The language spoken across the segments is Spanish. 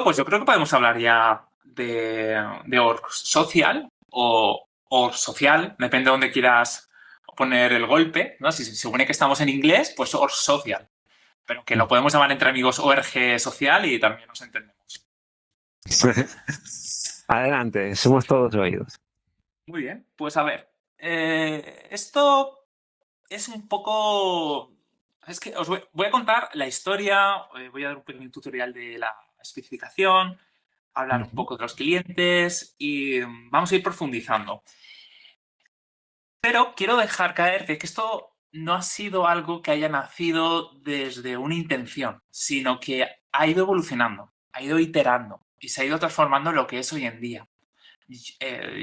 Pues yo creo que podemos hablar ya de org social o org social, depende de dónde quieras poner el golpe, ¿no? Si se supone que estamos en inglés, pues org social. Pero que lo podemos llamar entre amigos org social y también nos entendemos. Adelante, somos todos oídos. Muy bien, pues a ver. Esto es un poco... Es que os voy a contar la historia, voy a dar un pequeño tutorial de la especificación, hablar un poco de los clientes y vamos a ir profundizando. Pero quiero dejar caer de que esto no ha sido algo que haya nacido desde una intención, sino que ha ido evolucionando, ha ido iterando y se ha ido transformando en lo que es hoy en día.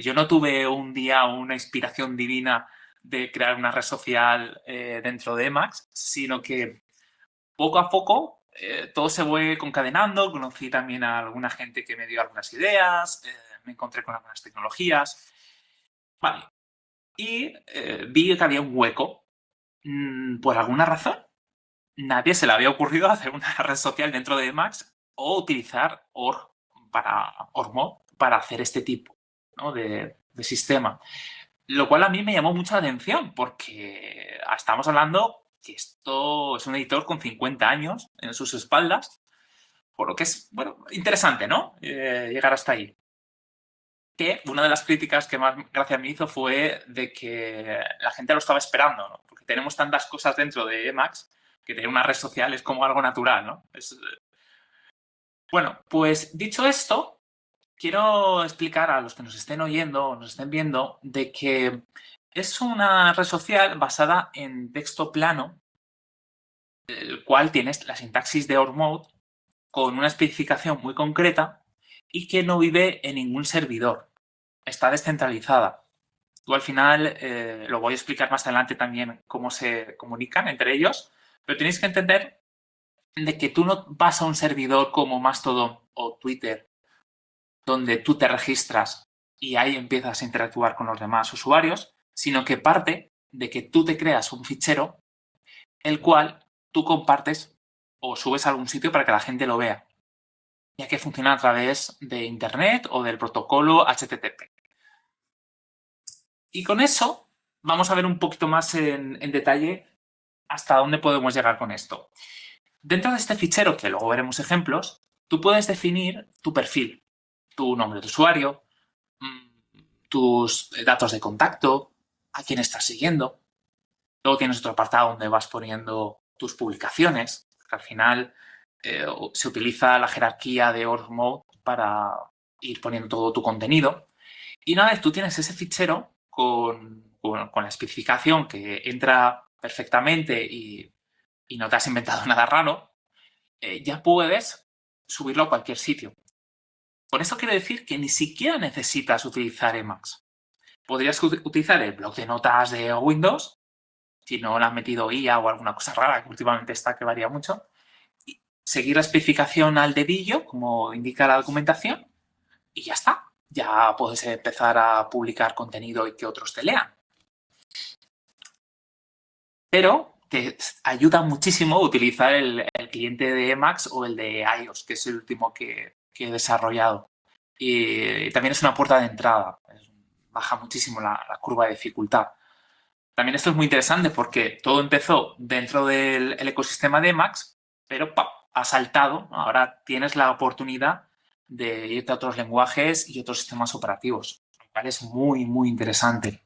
Yo no tuve un día una inspiración divina de crear una red social dentro de Emacs, sino que poco a poco todo se fue concadenando. Conocí también a alguna gente que me dio algunas ideas, me encontré con algunas tecnologías. Vale. Y vi que había un hueco. Por alguna razón, nadie se le había ocurrido hacer una red social dentro de Emacs o utilizar ORMod para hacer este tipo, ¿no?, de sistema. Lo cual a mí me llamó mucho la atención porque estamos hablando que esto es un editor con 50 años en sus espaldas, por lo que es, bueno, interesante, ¿no? Llegar hasta ahí. Que una de las críticas que más gracia me hizo fue de que la gente lo estaba esperando, ¿no? Porque tenemos tantas cosas dentro de Emacs que tener una red social es como algo natural, ¿no? Bueno, pues dicho esto, quiero explicar a los que nos estén oyendo o nos estén viendo de que es una red social basada en texto plano, el cual tienes la sintaxis de ORMode con una especificación muy concreta y que no vive en ningún servidor. Está descentralizada. Tú al final, lo voy a explicar más adelante también cómo se comunican entre ellos, pero tenéis que entender de que tú no vas a un servidor como Mastodon o Twitter, donde tú te registras y ahí empiezas a interactuar con los demás usuarios, sino que parte de que tú te creas un fichero, el cual tú compartes o subes a algún sitio para que la gente lo vea, ya que funciona a través de Internet o del protocolo HTTP. Y con eso vamos a ver un poquito más en detalle hasta dónde podemos llegar con esto. Dentro de este fichero, que luego veremos ejemplos, tú puedes definir tu perfil, tu nombre de usuario, tus datos de contacto, a quién estás siguiendo. Luego tienes otro apartado donde vas poniendo tus publicaciones, que al final se utiliza la jerarquía de ORMode para ir poniendo todo tu contenido. Y una vez tú tienes ese fichero con la especificación que entra perfectamente y no te has inventado nada raro, ya puedes subirlo a cualquier sitio. Con esto quiero decir que ni siquiera necesitas utilizar Emacs. Podrías utilizar el bloc de notas de Windows, si no le han metido IA o alguna cosa rara, que últimamente está que varía mucho, y seguir la especificación al dedillo, como indica la documentación, y ya está. Ya puedes empezar a publicar contenido y que otros te lean. Pero te ayuda muchísimo utilizar el cliente de Emacs o el de iOS, que es el último que he desarrollado. Y también es una puerta de entrada. Baja muchísimo la curva de dificultad. También esto es muy interesante porque todo empezó dentro del ecosistema de Emacs, pero ha saltado. Ahora tienes la oportunidad de irte a otros lenguajes y otros sistemas operativos, lo cual es muy, muy interesante.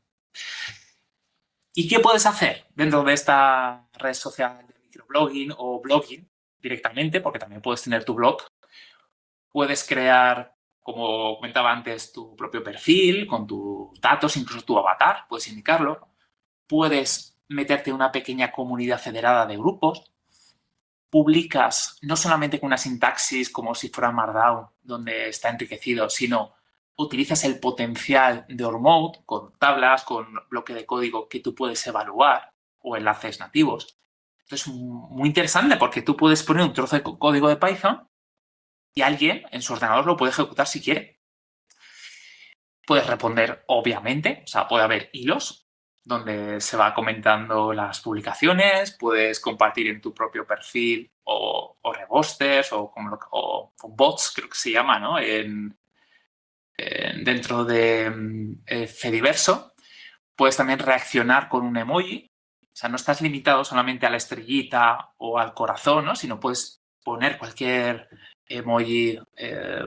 ¿Y qué puedes hacer dentro de esta red social de microblogging o blogging directamente? Porque también puedes tener tu blog. Puedes crear, como comentaba antes, tu propio perfil con tus datos, incluso tu avatar, puedes indicarlo. Puedes meterte en una pequeña comunidad federada de grupos. Publicas no solamente con una sintaxis como si fuera Markdown, donde está enriquecido, sino utilizas el potencial de ORMode con tablas, con bloque de código que tú puedes evaluar o enlaces nativos. Esto es muy interesante porque tú puedes poner un trozo de código de Python y alguien en su ordenador lo puede ejecutar si quiere. Puedes responder, obviamente, o sea, puede haber hilos donde se va comentando las publicaciones, puedes compartir en tu propio perfil o rebosters o bots, creo que se llama, ¿no? Dentro de Fediverso. Puedes también reaccionar con un emoji. O sea, no estás limitado solamente a la estrellita o al corazón, ¿no? Sino puedes poner cualquier emoji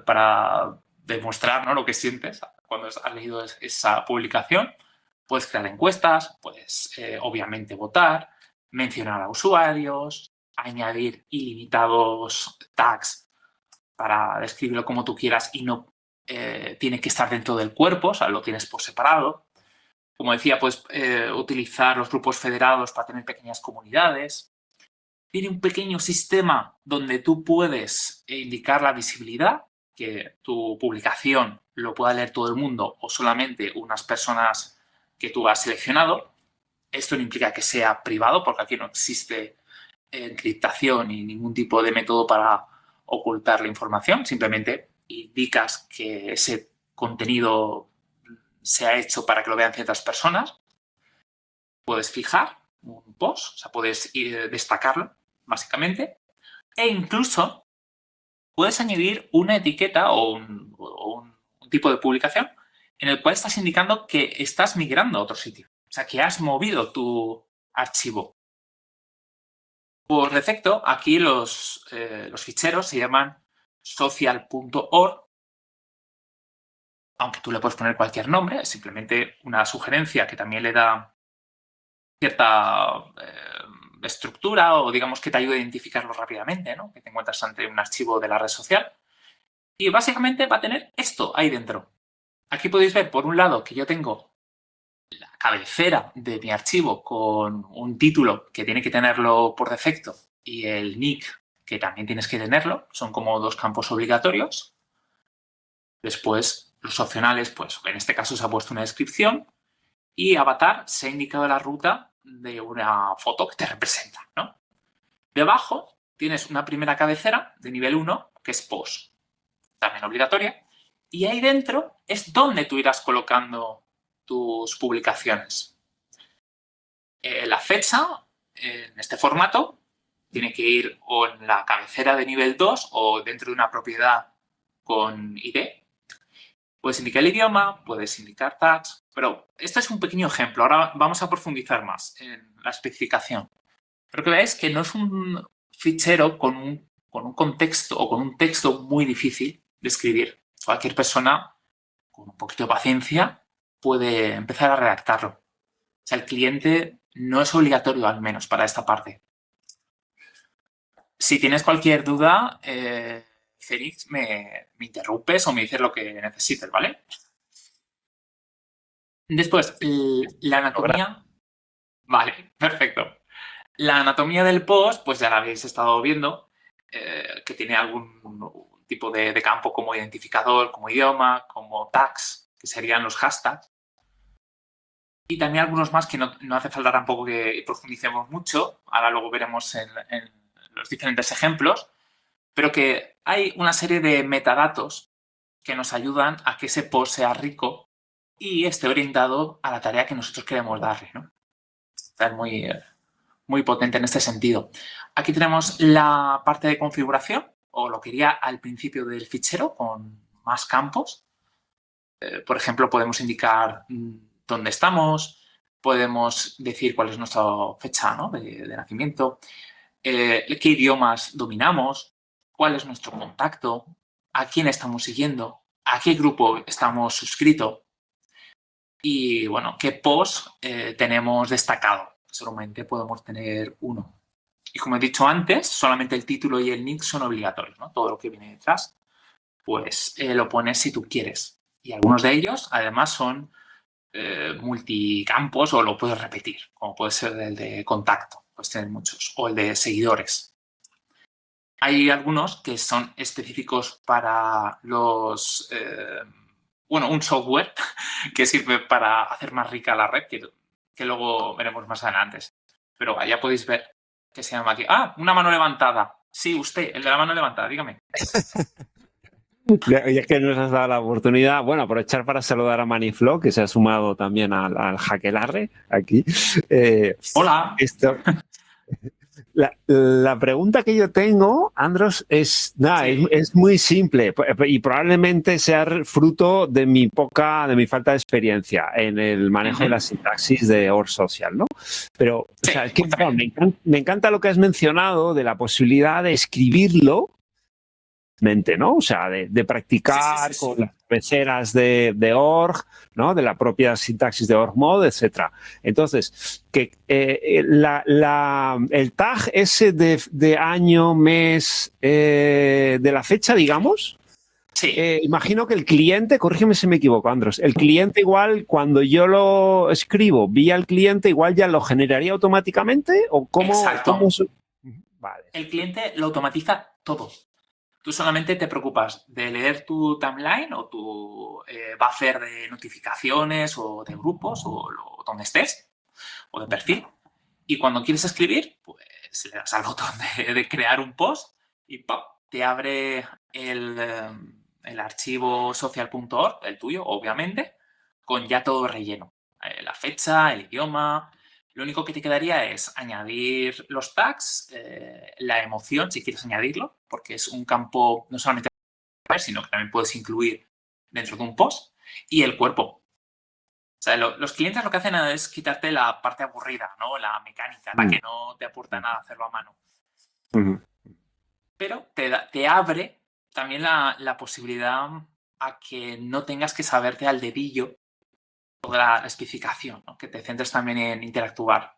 para demostrar, ¿no?, lo que sientes cuando has leído esa publicación. Puedes crear encuestas, puedes obviamente votar, mencionar a usuarios, añadir ilimitados tags para describirlo como tú quieras y no tiene que estar dentro del cuerpo, o sea, lo tienes por separado. Como decía, puedes utilizar los grupos federados para tener pequeñas comunidades. Tiene un pequeño sistema donde tú puedes indicar la visibilidad, que tu publicación lo pueda leer todo el mundo o solamente unas personas que tú has seleccionado. Esto no implica que sea privado, porque aquí no existe encriptación ni ningún tipo de método para ocultar la información. Simplemente indicas que ese contenido se ha hecho para que lo vean ciertas personas. Puedes fijar un post, o sea, puedes destacarlo, básicamente. E incluso puedes añadir una etiqueta o un tipo de publicación en el cual estás indicando que estás migrando a otro sitio. O sea, que has movido tu archivo. Por defecto, aquí los ficheros se llaman social.org, aunque tú le puedes poner cualquier nombre, es simplemente una sugerencia que también le da cierta estructura o digamos que te ayuda a identificarlo rápidamente, ¿no? Que te encuentras ante un archivo de la red social. Y básicamente va a tener esto ahí dentro. Aquí podéis ver, por un lado, que yo tengo la cabecera de mi archivo con un título que tiene que tenerlo por defecto y el nick que también tienes que tenerlo. Son como dos campos obligatorios. Después, los opcionales, pues en este caso se ha puesto una descripción y avatar se ha indicado la ruta de una foto que te representa, ¿no? Debajo tienes una primera cabecera de nivel 1 que es post, también obligatoria, y ahí dentro es donde tú irás colocando tus publicaciones. La fecha en este formato tiene que ir o en la cabecera de nivel 2 o dentro de una propiedad con ID. Puedes indicar el idioma, puedes indicar tags, pero este es un pequeño ejemplo. Ahora vamos a profundizar más en la especificación. Pero que veáis que no es un fichero con un contexto o con un texto muy difícil de escribir. Cualquier persona con un poquito de paciencia puede empezar a redactarlo. O sea, el cliente no es obligatorio, al menos, para esta parte. Si tienes cualquier duda, Félix, me interrumpes o me dices lo que necesites, ¿vale? Después, la anatomía. Vale, perfecto. La anatomía del post, pues ya la habéis estado viendo, que tiene algún tipo de campo como identificador, como idioma, como tags, que serían los hashtags. Y también algunos más que no hace falta tampoco que profundicemos mucho. Ahora luego veremos en los diferentes ejemplos. Pero que hay una serie de metadatos que nos ayudan a que ese post sea rico y esté orientado a la tarea que nosotros queremos darle, ¿no? Está muy potente en este sentido. Aquí tenemos la parte de configuración, o lo que iría al principio del fichero, con más campos. Por ejemplo, podemos indicar dónde estamos, podemos decir cuál es nuestra fecha, ¿no?, de nacimiento, qué idiomas dominamos, cuál es nuestro contacto, a quién estamos siguiendo, a qué grupo estamos suscritos y, bueno, qué post tenemos destacado. Solamente podemos tener uno. Y como he dicho antes, solamente el título y el nick son obligatorios, ¿no? Todo lo que viene detrás, pues lo pones si tú quieres. Y algunos de ellos, además, son multicampos o lo puedes repetir, como puede ser el de contacto, puedes tener muchos, o el de seguidores. Hay algunos que son específicos para los... bueno, un software que sirve para hacer más rica la red, que luego veremos más adelante. Pero ya podéis ver que se llama aquí. ¡Ah! Una mano levantada. Sí, usted, el de la mano levantada, dígame. Ya que nos has dado la oportunidad, bueno, aprovechar para saludar a Maniflow, que se ha sumado también al Jaquelarre aquí. Hola. Esto, la pregunta que yo tengo, Andros, Sí. es muy simple y probablemente sea fruto de mi falta de experiencia en el manejo de la sintaxis de OR Social, ¿no? Pero, o Sí, sea, es que cuéntame. me encanta lo que has mencionado de la posibilidad de escribirlo, ¿no? O sea, de Sí, sí, sí, practicar con sí. las cabeceras de org, ¿no? De la propia sintaxis de org-mode, etcétera. Entonces, que el tag ese de año, mes, de la fecha, digamos, Sí, imagino que el cliente, corrígeme si me equivoco, Andros, el cliente igual, cuando yo lo escribo vía el cliente, igual ya lo generaría automáticamente o cómo exacto. Vale. El cliente lo automatiza todo. Tú solamente te preocupas de leer tu timeline o tu buffer de notificaciones o de grupos o donde estés o de perfil. Y cuando quieres escribir, pues le das al botón de crear un post y ¡pop! Te abre el archivo social.org, el tuyo, obviamente, con ya todo relleno. La fecha, el idioma. Lo único que te quedaría es añadir los tags, la emoción, si quieres añadirlo, porque es un campo no solamente sino que también puedes incluir dentro de un post, y el cuerpo. O sea, los clientes lo que hacen es quitarte la parte aburrida, ¿no? La mecánica, la que no te aporta nada hacerlo a mano. Pero te abre también la posibilidad a que no tengas que saberte al dedillo toda la especificación, ¿no? Que te centres también en interactuar.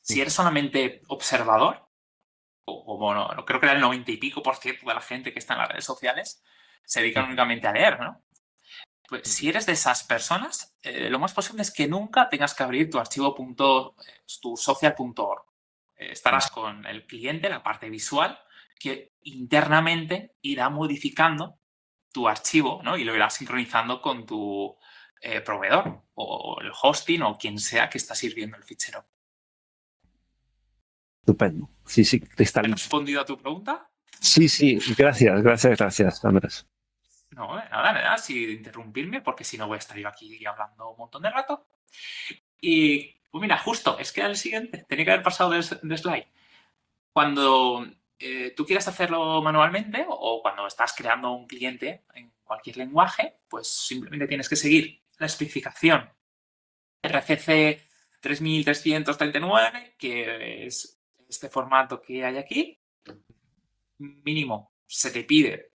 Si eres solamente observador, o bueno, creo que era el 90 y pico por ciento de la gente que está en las redes sociales, se dedican únicamente a leer, ¿no? Pues si eres de esas personas, lo más posible es que nunca tengas que abrir tu archivo tu social.org. Estarás con el cliente, la parte visual, que internamente irá modificando tu archivo, ¿no? Y lo irá sincronizando con tu proveedor o el hosting o quien sea que está sirviendo el fichero. Estupendo. Sí, sí, ¿He cristalino. respondido a tu pregunta? Sí, sí, gracias, Andrés. No, nada, sin interrumpirme, porque si no voy a estar yo aquí hablando un montón de rato. Y, pues mira, justo, es que al siguiente tenía que haber pasado de slide. Cuando tú quieras hacerlo manualmente o cuando estás creando un cliente en cualquier lenguaje, pues simplemente tienes que seguir la especificación RCC 3339, que es este formato que hay aquí. Mínimo se te pide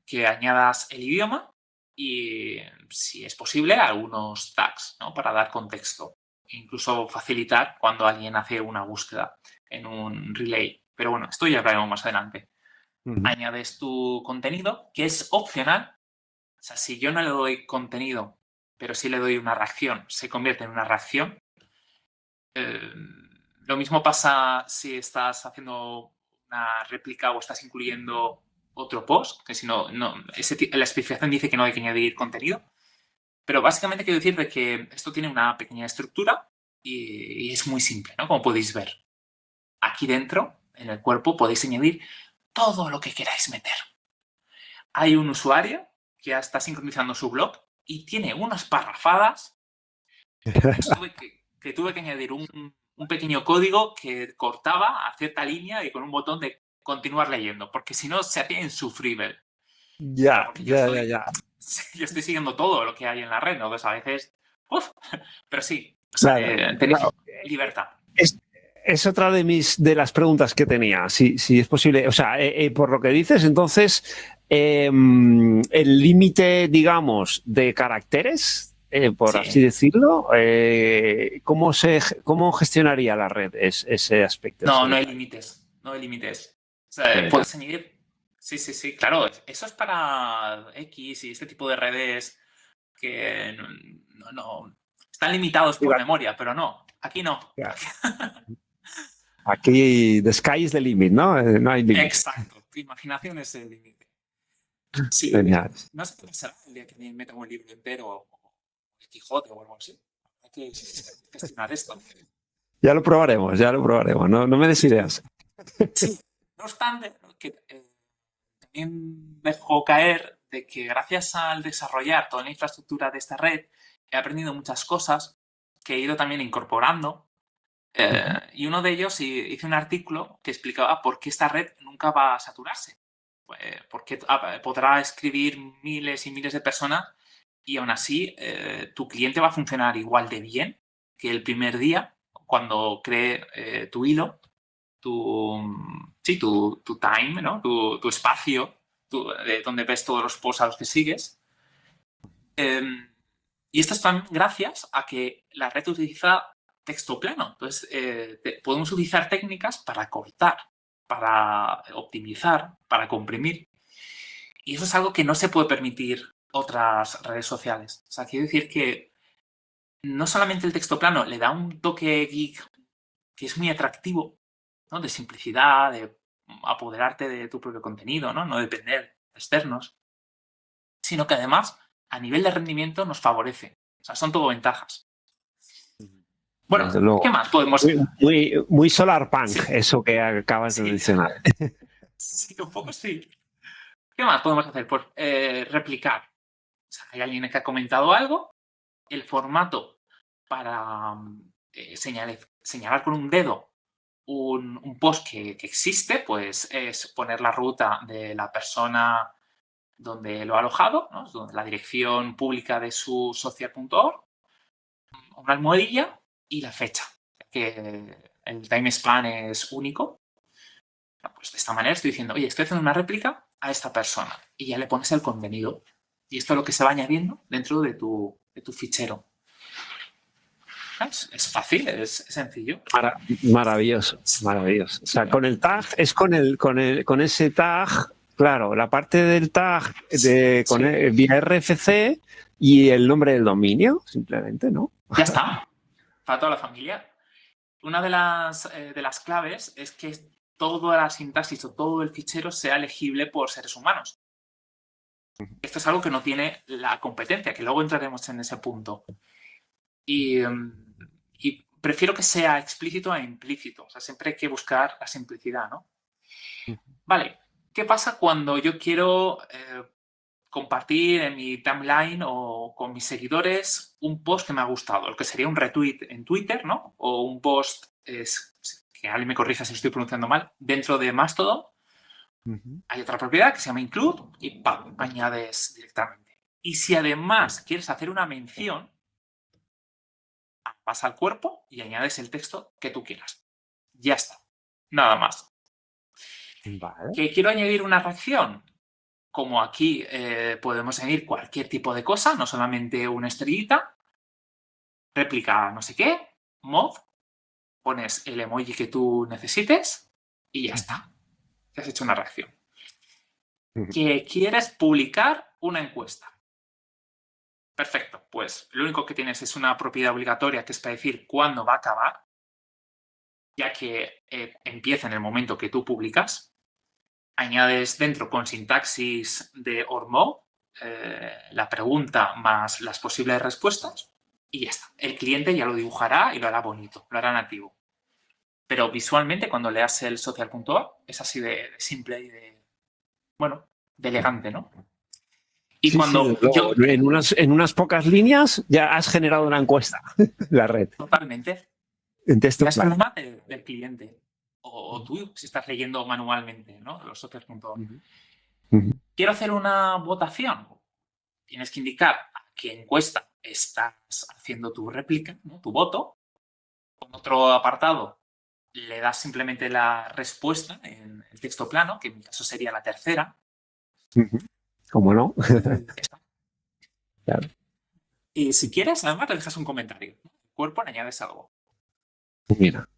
que añadas el idioma y, si es posible, algunos tags, ¿no? Para dar contexto. Incluso facilitar cuando alguien hace una búsqueda en un relay. Pero bueno, esto ya hablaremos más adelante. Añades tu contenido, que es opcional. O sea, si yo no le doy contenido, pero sí le doy una reacción, se convierte en una reacción. Lo mismo pasa si estás haciendo una réplica o estás incluyendo otro post, que si no, la especificación dice que no hay que añadir contenido. Pero básicamente quiero decir de que esto tiene una pequeña estructura y es muy simple, ¿no? Como podéis ver. Aquí dentro, en el cuerpo, podéis añadir todo lo que queráis meter. Hay un usuario que ya está sincronizando su blog y tiene unas parrafadas que tuve que añadir un pequeño código que cortaba a cierta línea y con un botón de continuar leyendo, porque si no se hacía insufrible. Claro, Ya, porque ya, ya, ya. yo estoy siguiendo todo lo que hay en la red, ¿no? Entonces a veces, uf, pero sí, o sea, Claro, tenéis claro. libertad. Es otra de las preguntas que tenía, si es posible. O sea, por lo que dices, entonces, el límite, digamos, de caracteres, por así Sí. decirlo, ¿cómo gestionaría la red ese aspecto, ese No hay detalle? límites, no hay límites. O sea, Ya. puedes añadir, sí, claro, eso es para X y este tipo de redes que no están limitados por memoria, pero no, aquí no. Ya. Aquí, the sky is the limit, ¿no? No hay límite. Exacto, tu imaginación es el límite. Sí, Genial. no sé qué pasará el día que me meta un libro entero o el Quijote o algo así. Hay que gestionar esto. Ya lo probaremos, ya lo probaremos. No, no me des ideas. Sí, no obstante, que también dejó caer de que gracias al desarrollar toda la infraestructura de esta red, he aprendido muchas cosas que he ido también incorporando. Y uno de ellos hice un artículo que explicaba por qué esta red nunca va a saturarse. Porque podrá escribir miles y miles de personas y aún así tu cliente va a funcionar igual de bien que el primer día cuando cree tu hilo, tu time, ¿no? Tu espacio, donde ves todos los posts a los que sigues. Y esto es también gracias a que la red utiliza texto plano. Entonces, podemos utilizar técnicas para cortar, para optimizar, para comprimir. Y eso es algo que no se puede permitir otras redes sociales. O sea, quiero decir que no solamente el texto plano le da un toque geek que es muy atractivo, ¿no? De simplicidad, de apoderarte de tu propio contenido, ¿no? No depender de externos, sino que además a nivel de rendimiento nos favorece. O sea, son todo ventajas. Bueno, Desde luego. ¿qué más podemos...? Muy solarpunk, Sí. eso que acabas de mencionar. Sí, un poco sí. ¿Qué más podemos hacer? Pues replicar. O sea, hay alguien que ha comentado algo, el formato para señalar con un dedo un post que existe, pues es poner la ruta de la persona donde lo ha alojado, ¿no? La dirección pública de su social.org, una almohadilla y la fecha, que el time span es único. Pues de esta manera estoy diciendo, oye, estoy haciendo una réplica a esta persona y ya le pones el contenido. Y esto es lo que se va añadiendo dentro de tu fichero. Es fácil, es sencillo. Maravilloso, maravilloso. O sea, con el tag es con ese tag, claro, la parte del tag vía RFC y el nombre del dominio, simplemente, ¿no? Ya está, para toda la familia. Una de las claves es que toda la sintaxis o todo el fichero sea legible por seres humanos. Esto es algo que no tiene la competencia, que luego entraremos en ese punto. Y prefiero que sea explícito a implícito. O sea, siempre hay que buscar la simplicidad, ¿no? Vale, ¿qué pasa cuando yo quiero compartir en mi timeline o con mis seguidores un post que me ha gustado? Lo que sería un retweet en Twitter, ¿no? O un post, que alguien me corrija si estoy pronunciando mal, dentro de Mastodon. Hay otra propiedad que se llama include y ¡pam! Añades directamente. Y si además quieres hacer una mención, vas al cuerpo y añades el texto que tú quieras. Ya está. Nada más. Vale. ¿Que quiero añadir una reacción? Como aquí podemos añadir cualquier tipo de cosa, no solamente una estrellita, réplica no sé qué, mod, pones el emoji que tú necesites y ya está. Te has hecho una reacción. ¿Que quieres publicar una encuesta? Perfecto, pues lo único que tienes es una propiedad obligatoria que es para decir cuándo va a acabar, ya que empieza en el momento que tú publicas. Añades dentro con sintaxis de OR/MOE la pregunta más las posibles respuestas y ya está. El cliente ya lo dibujará y lo hará bonito, lo hará nativo. Pero visualmente, cuando leas el social.org, es así de simple y de elegante, ¿no? Y sí, cuando en unas pocas líneas ya has generado una encuesta, la red. Totalmente. En texto Ya es plano. problema del cliente. O tú, si estás leyendo manualmente, ¿no? Los socios.org. Quiero hacer una votación. Tienes que indicar a qué encuesta estás haciendo tu réplica, ¿no? Tu voto. Con otro apartado le das simplemente la respuesta en el texto plano, que en mi caso sería la tercera. ¿Cómo no? Claro. Y si quieres, además le dejas un comentario. El cuerpo le añades algo. Mira.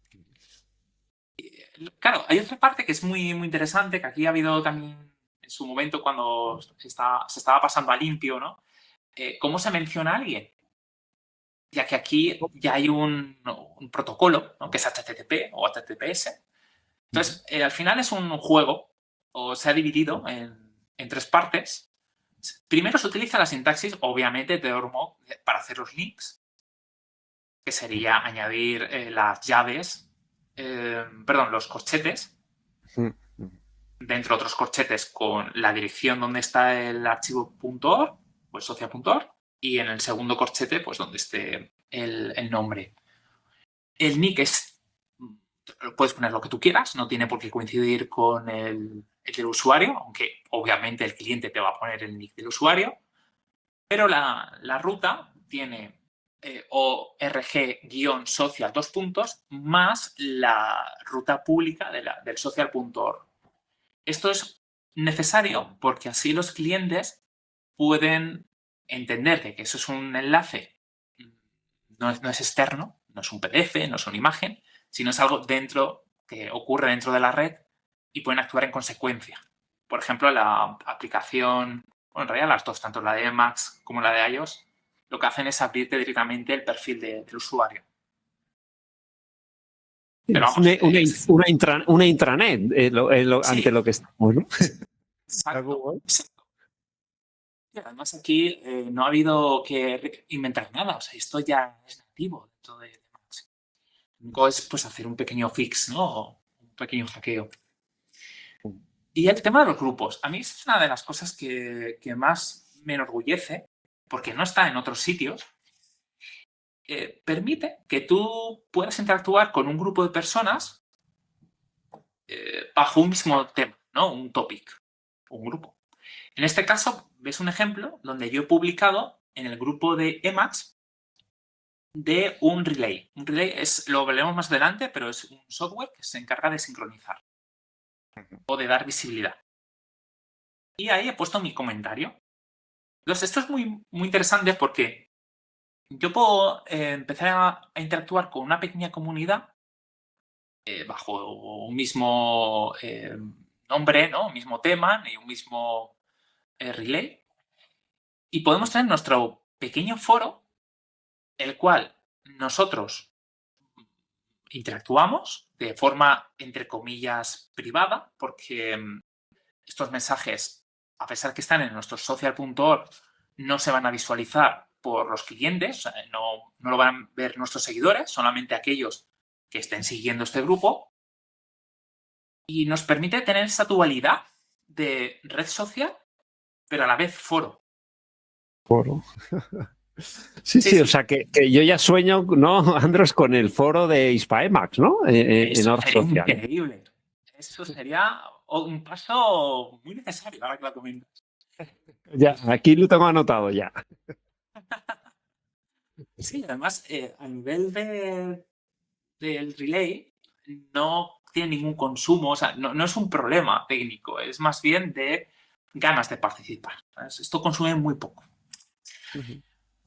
Claro, hay otra parte que es muy, muy interesante, que aquí ha habido también en su momento cuando se estaba pasando a limpio, ¿no? ¿Cómo se menciona a alguien? Ya que aquí ya hay un protocolo, ¿no? Que es HTTP o HTTPS. Entonces, al final es un juego, o se ha dividido en tres partes. Primero se utiliza la sintaxis, obviamente, de OR/MOE para hacer los links, que sería añadir las llaves, los corchetes. dentro otros corchetes con la dirección donde está el archivo .org, pues social.org, y en el segundo corchete, pues donde esté el nombre. El nick puedes poner lo que tú quieras, no tiene por qué coincidir con el del usuario, aunque obviamente el cliente te va a poner el nick del usuario, pero la ruta tiene org-social más la ruta pública del social.org. Esto es necesario porque así los clientes pueden entender que eso es un enlace, no es externo, no es un PDF, no es una imagen, sino es algo que ocurre dentro de la red y pueden actuar en consecuencia. Por ejemplo, la aplicación, bueno, en realidad las dos, tanto la de Emacs como la de iOS, lo que hacen es abrirte directamente el perfil del usuario. Pero Es vamos, una intranet sí, ante lo que estamos, ¿no? exacto. Y además aquí no ha habido que inventar nada, o sea, esto ya es nativo dentro de Emacs. Lo único es pues hacer un pequeño fix, ¿no? O un pequeño hackeo. Y el tema de los grupos. A mí es una de las cosas que más me enorgullece, porque no está en otros sitios. Permite que tú puedas interactuar con un grupo de personas bajo un mismo tema, ¿no? Un topic, un grupo. En este caso, ves un ejemplo donde yo he publicado en el grupo de Emacs de un relay. Un relay lo veremos más adelante, pero es un software que se encarga de sincronizar o de dar visibilidad. Y ahí he puesto mi comentario. Entonces, esto es muy, muy interesante porque yo puedo empezar a interactuar con una pequeña comunidad bajo un mismo nombre, ¿no? Un mismo tema y un mismo relay. Y podemos tener nuestro pequeño foro, el cual nosotros interactuamos de forma, entre comillas, privada, porque estos mensajes, a pesar que están en nuestro social.org, no se van a visualizar por los clientes, no lo van a ver nuestros seguidores, solamente aquellos que estén siguiendo este grupo. Y nos permite tener esa dualidad de red social, pero a la vez foro. Foro. Sí, o sea que yo ya sueño, ¿no, Andros, con el foro de Hispaemacs, ¿no? En Eso Org sería Social. increíble. Eso sería un paso muy necesario, ahora que lo comentas. Ya, aquí lo tengo anotado ya. Sí, además, a nivel del relay, no tiene ningún consumo, o sea, no es un problema técnico, es más bien de ganas de participar. ¿Sabes? Esto consume muy poco.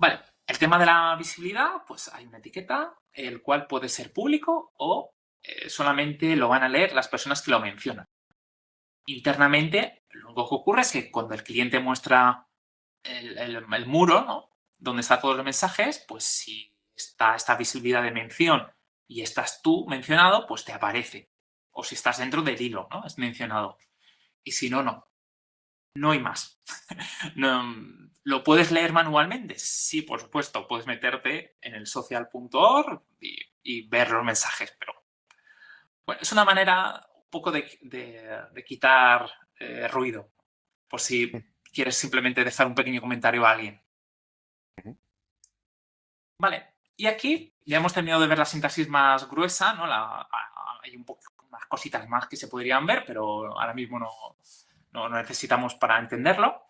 Vale, el tema de la visibilidad, pues hay una etiqueta, el cual puede ser público o solamente lo van a leer las personas que lo mencionan. Internamente, lo único que ocurre es que cuando el cliente muestra el muro, ¿no? Donde están todos los mensajes, pues si está esta visibilidad de mención y estás tú mencionado, pues te aparece. O si estás dentro del hilo, ¿no? Es mencionado. Y si no, no. No hay más. No, ¿lo puedes leer manualmente? Sí, por supuesto. Puedes meterte en el social.org y ver los mensajes, pero bueno, es una manera un poco de quitar ruido, por si quieres simplemente dejar un pequeño comentario a alguien. Vale, y aquí ya hemos terminado de ver la sintaxis más gruesa, ¿no? Hay un poco unas cositas más que se podrían ver, pero ahora mismo no necesitamos para entenderlo.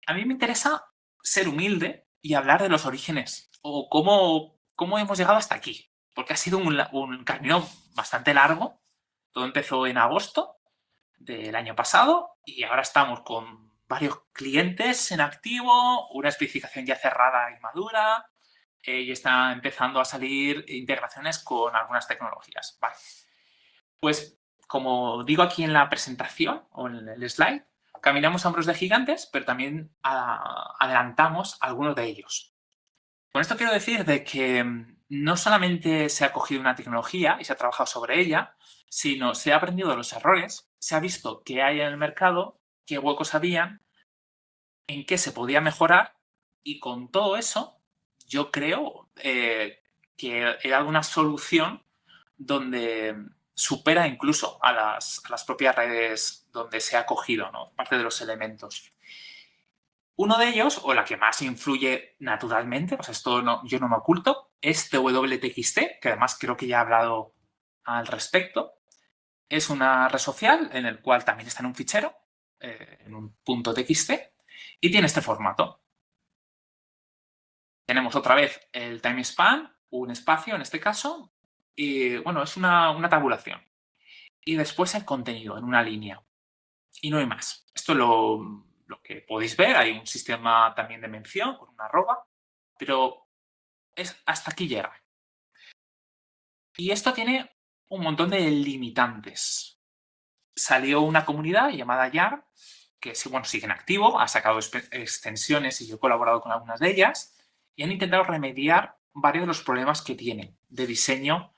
A mí me interesa ser humilde y hablar de los orígenes o cómo hemos llegado hasta aquí, porque ha sido un camino bastante largo. Todo empezó en agosto del año pasado y ahora estamos con varios clientes en activo, una especificación ya cerrada y madura, y está empezando a salir integraciones con algunas tecnologías. Vale. Pues, como digo aquí en la presentación o en el slide, caminamos a hombros de gigantes, pero también adelantamos algunos de ellos. Con esto quiero decir de que no solamente se ha cogido una tecnología y se ha trabajado sobre ella, sino se ha aprendido de los errores, se ha visto qué hay en el mercado, qué huecos habían, en qué se podía mejorar, y con todo eso yo creo que era alguna solución donde supera incluso a las propias redes donde se ha cogido, ¿no? Parte de los elementos. Uno de ellos, o la que más influye naturalmente, pues esto yo no me oculto, es TWTXT, que además creo que ya he hablado al respecto. Es una red social en el cual también está en un fichero, en un .txt, y tiene este formato. Tenemos otra vez el timespan, un espacio en este caso, y bueno, es una tabulación. Y después el contenido en una línea. Y no hay más. Esto es lo que podéis ver. Hay un sistema también de mención con una arroba, pero hasta aquí llega. Y esto tiene un montón de limitantes. Salió una comunidad llamada Yarn, que bueno, sigue en activo, ha sacado extensiones y yo he colaborado con algunas de ellas, y han intentado remediar varios de los problemas que tiene de diseño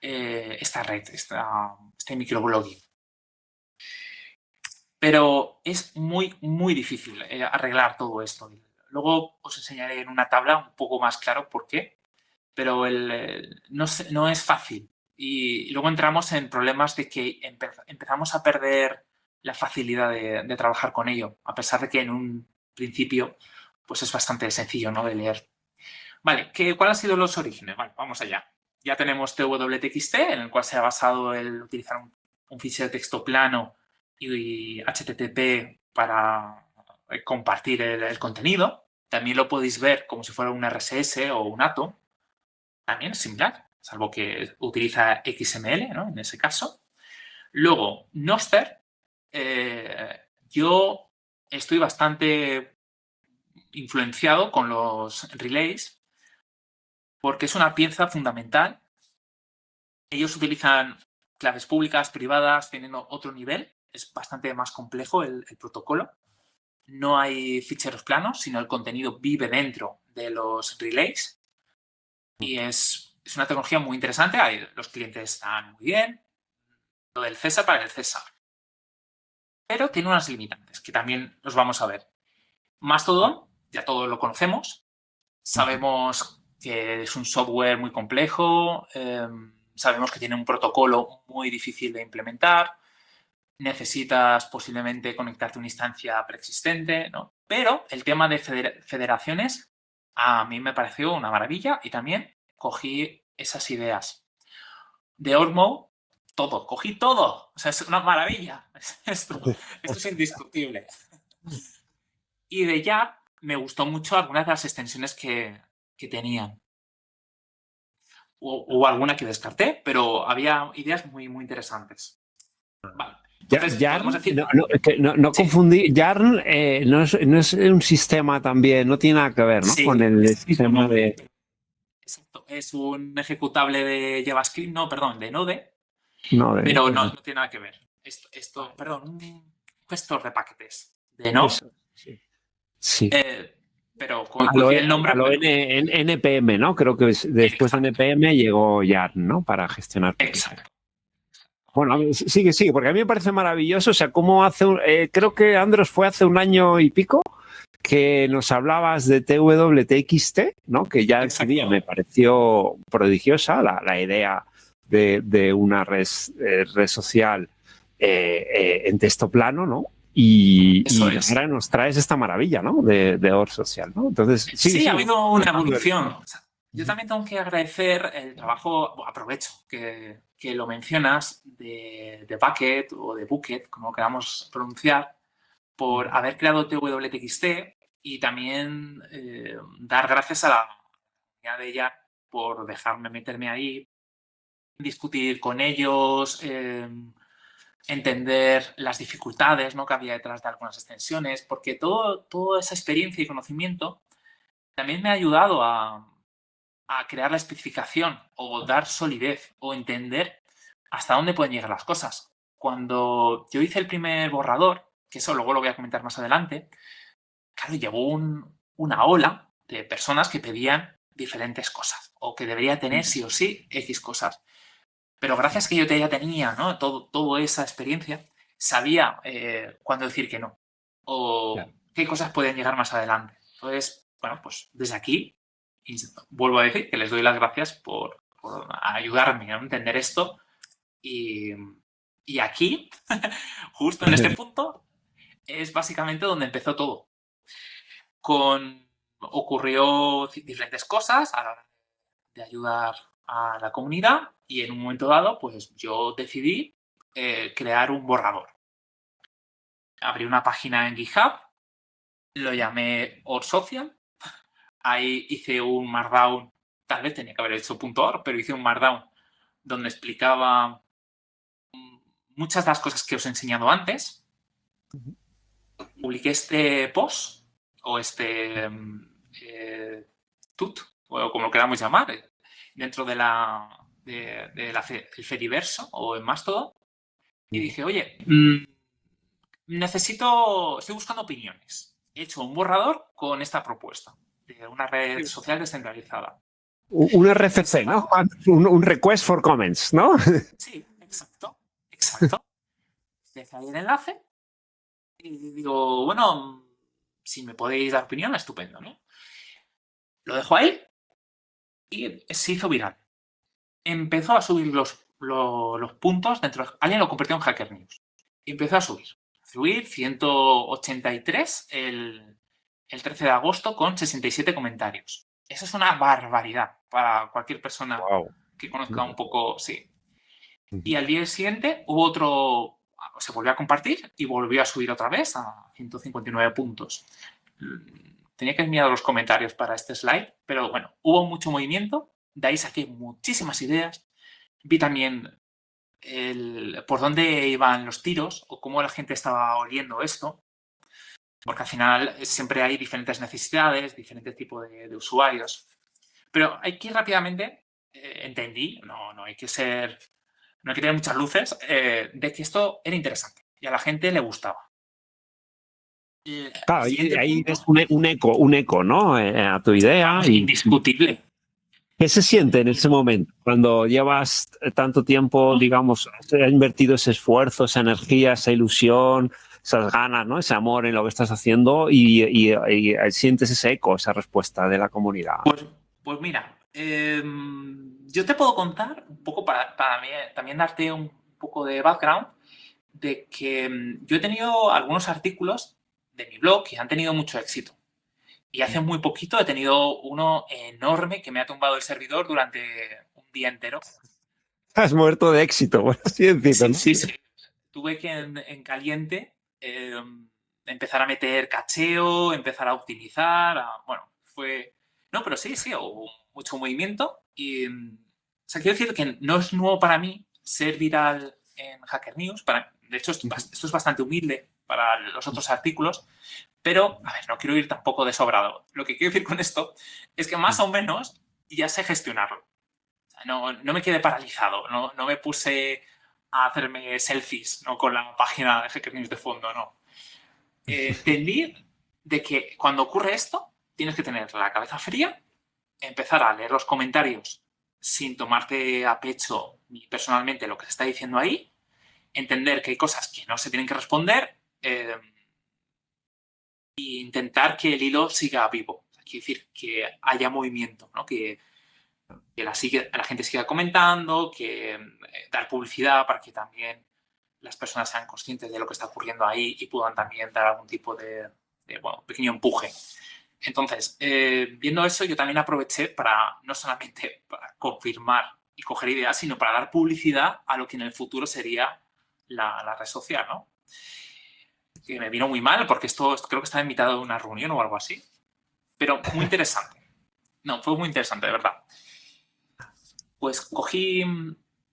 esta red, este microblogging. Pero es muy, muy difícil arreglar todo esto. Luego os enseñaré en una tabla un poco más claro por qué, pero no es fácil. Y luego entramos en problemas de que empezamos a perder la facilidad de trabajar con ello, a pesar de que en un principio pues es bastante sencillo, ¿no?, de leer. Vale, ¿cuáles han sido los orígenes? Vale, vamos allá. Ya tenemos TWTXT, en el cual se ha basado el utilizar un fichero de texto plano y HTTP para compartir el contenido. También lo podéis ver como si fuera un RSS o un Atom. También es similar, salvo que utiliza XML, ¿no?, en ese caso. Luego, Nostr. Yo estoy bastante influenciado con los relays porque es una pieza fundamental. Ellos utilizan claves públicas, privadas, teniendo otro nivel. Es bastante más complejo el protocolo. No hay ficheros planos, sino el contenido vive dentro de los relays. Y es una tecnología muy interesante. Los clientes están muy bien. Lo del César para el César. Pero tiene unas limitantes que también los vamos a ver. Mastodon, ya todos lo conocemos. Sabemos que es un software muy complejo. Sabemos que tiene un protocolo muy difícil de implementar. Necesitas posiblemente conectarte a una instancia preexistente, ¿no? Pero el tema de federaciones a mí me pareció una maravilla y también cogí esas ideas. De Ormo, cogí todo. O sea, es una maravilla. Esto es indiscutible. Y de Yarn me gustó mucho algunas de las extensiones que tenían. O alguna que descarté, pero había ideas muy, muy interesantes. Vale. Entonces, Yarn, decir... no sí. confundí. Yarn no es un sistema también, no tiene nada que ver, ¿no? Sí, con el sistema de... Exacto, es un ejecutable de JavaScript, de Node, No, pero no tiene nada que ver. Un gestor de paquetes de Node. Sí. Pero coincide el nombre. NPM, ¿no? Creo que después de NPM llegó Yarn, ¿no? Para gestionar. Exacto. Bueno, sigue, porque a mí me parece maravilloso. O sea, cómo creo que Andros fue hace un año y pico que nos hablabas de TWTXT, ¿no? Que ya en su día me pareció prodigiosa la idea de una red social en texto plano, ¿no? Y ahora nos traes esta maravilla, ¿no? De OR social, ¿no? Entonces, sí, ha habido una evolución. Yo también tengo que agradecer el trabajo, aprovecho que lo mencionas, de Bucket o de Bucket, como queramos pronunciar, por haber creado TWTXT y también dar gracias a la comunidad de ella por dejarme meterme ahí, discutir con ellos, entender las dificultades, ¿no?, que había detrás de algunas extensiones, porque toda esa experiencia y conocimiento también me ha ayudado a crear la especificación o dar solidez o entender hasta dónde pueden llegar las cosas. Cuando yo hice el primer borrador, que eso luego lo voy a comentar más adelante, claro, llegó una ola de personas que pedían diferentes cosas o que debería tener sí o sí X cosas. Pero gracias a que yo ya tenía, ¿no?, toda esa experiencia, sabía cuándo decir que no o qué cosas pueden llegar más adelante. Entonces, bueno, pues desde aquí vuelvo a decir que les doy las gracias por ayudarme a entender esto Y, y aquí, justo en este punto, es básicamente donde empezó todo. Ocurrió diferentes cosas a la hora de ayudar a la comunidad y en un momento dado, pues yo decidí crear un borrador. Abrí una página en GitHub, lo llamé Or Social. Ahí hice un Markdown, tal vez tenía que haber hecho .org, pero hice un Markdown donde explicaba muchas de las cosas que os he enseñado antes. Publiqué este post o este tut, o como lo queramos llamar, dentro de el Fediverso o en Mastodon. Y dije, oye, estoy buscando opiniones. He hecho un borrador con esta propuesta de una red social descentralizada. Un RFC, ¿no? Un request for comments, ¿no? Sí, exacto. Dejo ahí el enlace y digo, bueno, si me podéis dar opinión, estupendo, ¿no? Lo dejo ahí y se hizo viral. Empezó a subir los puntos dentro. Alguien lo convirtió en Hacker News. Y empezó a subir. 183 el 13 de agosto con 67 comentarios. Eso es una barbaridad para cualquier persona que conozca un poco, sí. Y al día siguiente hubo otro, se volvió a compartir y volvió a subir otra vez a 159 puntos. Tenía que mirar los comentarios para este slide, pero bueno, hubo mucho movimiento, de ahí saqué muchísimas ideas. Vi también por dónde iban los tiros o cómo la gente estaba oliendo esto, porque al final siempre hay diferentes necesidades, diferentes tipos de usuarios. Pero hay que ir rápidamente, entendí, no hay que tener muchas luces, de que esto era interesante y a la gente le gustaba. Claro, ahí ves un eco, ¿no? A tu idea. Indiscutible. ¿Qué se siente en ese momento cuando llevas tanto tiempo, digamos, has invertido ese esfuerzo, esa energía, esa ilusión, esas ganas, ¿no? Ese amor en lo que estás haciendo y sientes ese eco, esa respuesta de la comunidad? Pues mira, yo te puedo contar un poco para también darte un poco de background de que yo he tenido algunos artículos de mi blog que han tenido mucho éxito. Y hace muy poquito he tenido uno enorme que me ha tumbado el servidor durante un día entero. Has muerto de éxito, por así decirlo, ¿no? Sí. Tuve que en caliente empezar a meter cacheo, empezar a optimizar. No, pero sí, hubo mucho movimiento. Y, o sea, quiero decir que no es nuevo para mí ser viral en Hacker News. De hecho, esto es bastante humilde para los otros artículos. Pero, a ver, no quiero ir tampoco de sobrado. Lo que quiero decir con esto es que más o menos ya sé gestionarlo. O sea, no me quedé paralizado, no me puse a hacerme selfies, ¿no? Con la página de Hacker News de fondo, no. Entendí de que cuando ocurre esto, tienes que tener la cabeza fría, empezar a leer los comentarios sin tomarte a pecho ni personalmente lo que se está diciendo ahí, entender que hay cosas que no se tienen que responder, e intentar que el hilo siga vivo. Quiere decir, que haya movimiento, ¿no? Que la gente siga comentando, que dar publicidad para que también las personas sean conscientes de lo que está ocurriendo ahí y puedan también dar algún tipo de pequeño empuje. Entonces, viendo eso, yo también aproveché no solamente para confirmar y coger ideas, sino para dar publicidad a lo que en el futuro sería la red social, ¿no? Que me vino muy mal porque esto creo que estaba en mitad de una reunión o algo así. Pero muy interesante. No, fue muy interesante, de verdad. Pues cogí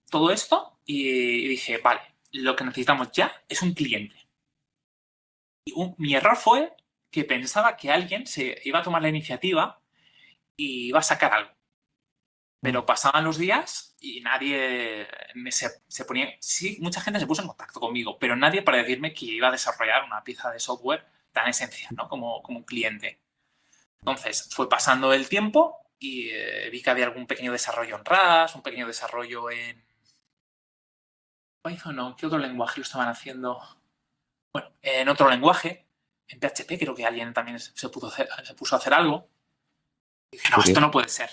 todo esto y dije, vale, lo que necesitamos ya es un cliente. Y mi error fue que pensaba que alguien se iba a tomar la iniciativa y iba a sacar algo. Pero pasaban los días y nadie se ponía... Sí, mucha gente se puso en contacto conmigo, pero nadie para decirme que iba a desarrollar una pieza de software tan esencial, ¿no? como un cliente. Entonces, fue pasando el tiempo y vi que había algún pequeño desarrollo en Rust, un pequeño desarrollo en Python, ¿no? ¿Qué otro lenguaje lo estaban haciendo? Bueno, en otro lenguaje, en PHP creo que alguien también se puso a hacer algo. Y dije, no, esto no puede ser.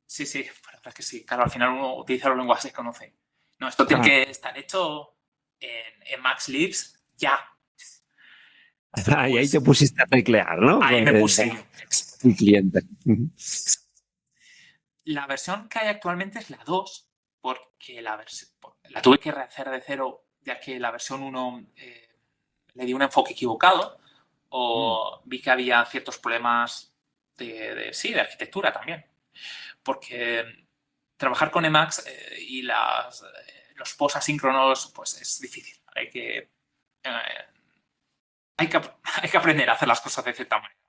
Sí, la verdad es que sí. Claro, al final uno utiliza los lenguajes que conoce. No, esto tiene que estar hecho en Max Libs ya. Y ahí te pusiste a teclear, ¿no? Ahí me puse. El cliente. La versión que hay actualmente es la 2, porque la tuve que rehacer de cero, ya que la versión 1 le di un enfoque equivocado o vi que había ciertos problemas de arquitectura también. Porque trabajar con Emacs y los post asíncronos pues es difícil. Hay que aprender a hacer las cosas de cierta manera.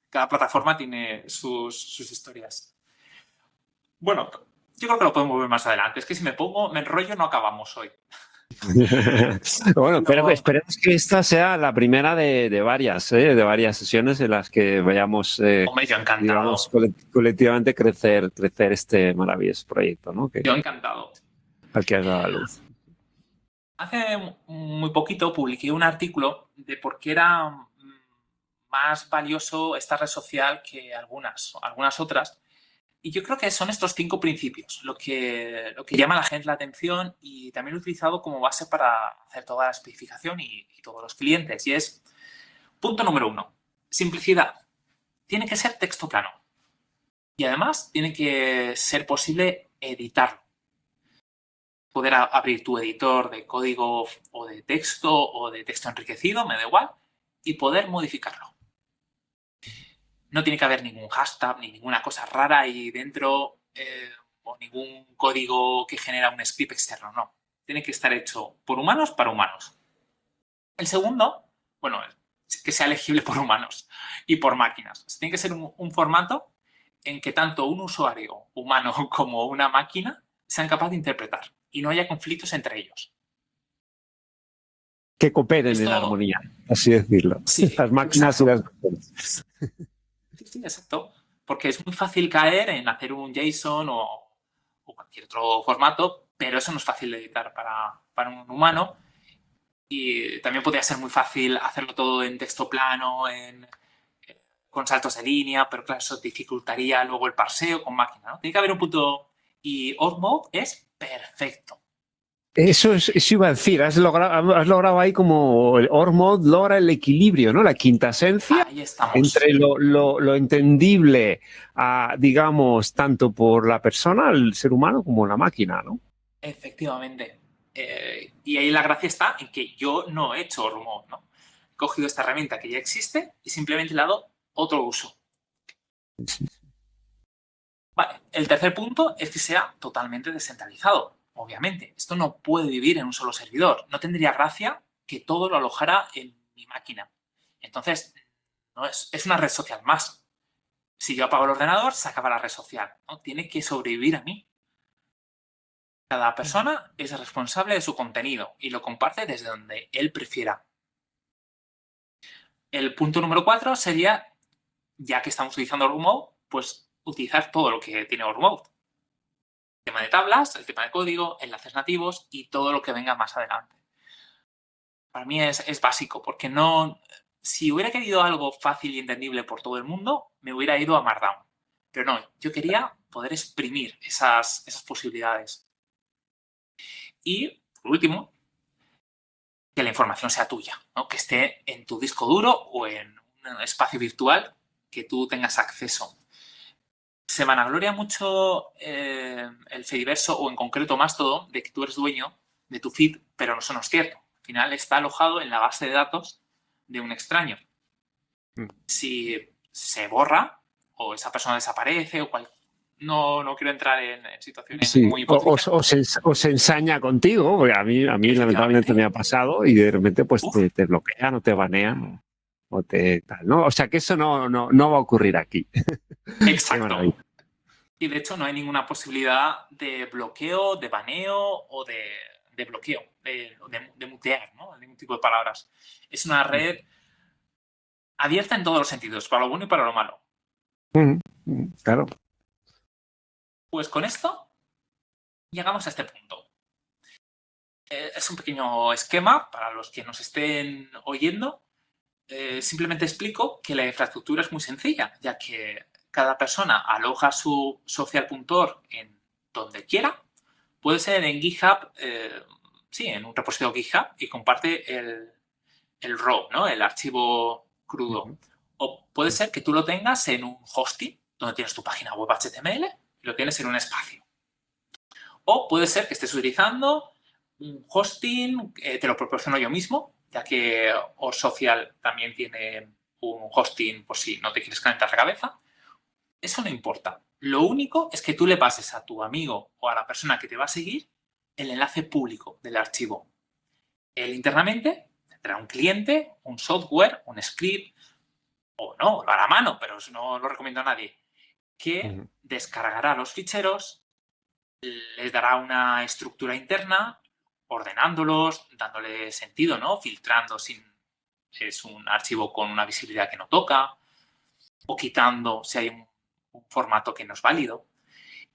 Cada plataforma tiene sus historias. Bueno, yo creo que lo podemos ver más adelante. Es que si me enrollo, no acabamos hoy. Bueno, pero esperemos que esta sea la primera de varias sesiones en las que vayamos, Hombre, yo encantado. digamos, colectivamente crecer este maravilloso proyecto, ¿no? Yo encantado. Al que has dado a luz. Hace muy poquito publiqué un artículo de por qué era más valioso esta red social que algunas otras. Y yo creo que son estos 5 principios lo que llama a la gente la atención, y también lo he utilizado como base para hacer toda la especificación y todos los clientes. Y es, punto número 1, simplicidad. Tiene que ser texto plano. Y además tiene que ser posible editarlo. Poder abrir tu editor de código o de texto enriquecido, me da igual, y poder modificarlo. No tiene que haber ningún hashtag ni ninguna cosa rara ahí dentro o ningún código que genera un script externo, no. Tiene que estar hecho por humanos para humanos. El segundo, bueno, que sea legible por humanos y por máquinas. Tiene que ser un formato en que tanto un usuario humano como una máquina sean capaces de interpretar y no haya conflictos entre ellos. Que cooperen en armonía, así decirlo. Sí, las máquinas exacto. Y las máquinas. Sí, exacto. Porque es muy fácil caer en hacer un JSON o cualquier otro formato, pero eso no es fácil de editar para un humano. Y también podría ser muy fácil hacerlo todo en texto plano, con saltos de línea, pero claro, eso dificultaría luego el parseo con máquina, ¿no? Tiene que haber un punto. Y Org Mode es perfecto. Eso iba a decir, has logrado ahí como el Org Mode logra el equilibrio, ¿no? La quinta esencia entre lo entendible, digamos, tanto por la persona, el ser humano, como la máquina, ¿no? Efectivamente. Y ahí la gracia está en que yo no he hecho Org Mode, ¿no? He cogido esta herramienta que ya existe y simplemente le he dado otro uso. Sí. Vale, el tercer punto es que sea totalmente descentralizado. Obviamente, esto no puede vivir en un solo servidor. No tendría gracia que todo lo alojara en mi máquina. Entonces, no es una red social más. Si yo apago el ordenador, se acaba la red social, ¿no? Tiene que sobrevivir a mí. Cada persona es responsable de su contenido y lo comparte desde donde él prefiera. El punto número 4 sería, ya que estamos utilizando Org Mode, pues utilizar todo lo que tiene Org Mode. El tema de tablas, el tema de código, enlaces nativos y todo lo que venga más adelante. Para mí es básico, porque no... Si hubiera querido algo fácil y entendible por todo el mundo, me hubiera ido a Markdown. Pero no, yo quería poder exprimir esas posibilidades. Y, por último, que la información sea tuya, ¿no? Que esté en tu disco duro o en un espacio virtual que tú tengas acceso. Se vanagloria mucho el Fediverso, o en concreto Mastodon, de que tú eres dueño de tu feed, pero eso no es cierto. Al final está alojado en la base de datos de un extraño. Si se borra o esa persona desaparece o no quiero entrar en situaciones muy hipotéticas. O se ensaña contigo, porque a mí lamentablemente me ha pasado y de repente pues te bloquean o te banean o te tal, ¿no? O sea que eso no va a ocurrir aquí. Exacto. Y de hecho no hay ninguna posibilidad de bloqueo, de baneo o de bloqueo, de mutear, ¿no? Ningún tipo de palabras. Es una red abierta en todos los sentidos, para lo bueno y para lo malo. Claro. Pues con esto llegamos a este punto. Es un pequeño esquema para los que nos estén oyendo. Simplemente explico que la infraestructura es muy sencilla, ya que cada persona aloja su social.org en donde quiera, Puede ser en GitHub, sí, en un repositorio GitHub y comparte el RAW, ¿no? El archivo crudo. O puede ser que tú lo tengas en un hosting donde tienes tu página web HTML y lo tienes en un espacio. O puede ser que estés utilizando un hosting, te lo proporciono yo mismo, ya que OrSocial también tiene un hosting por si no te quieres calentar la cabeza. Eso no importa. Lo único es que tú le pases a tu amigo o a la persona que te va a seguir el enlace público del archivo. Él internamente tendrá un cliente, un software, un script, o no, lo hará a mano, pero no lo recomiendo a nadie, que descargará los ficheros, les dará una estructura interna, ordenándolos, dándole sentido, ¿no? Filtrando si es un archivo con una visibilidad que no toca, o quitando si hay un formato que no es válido.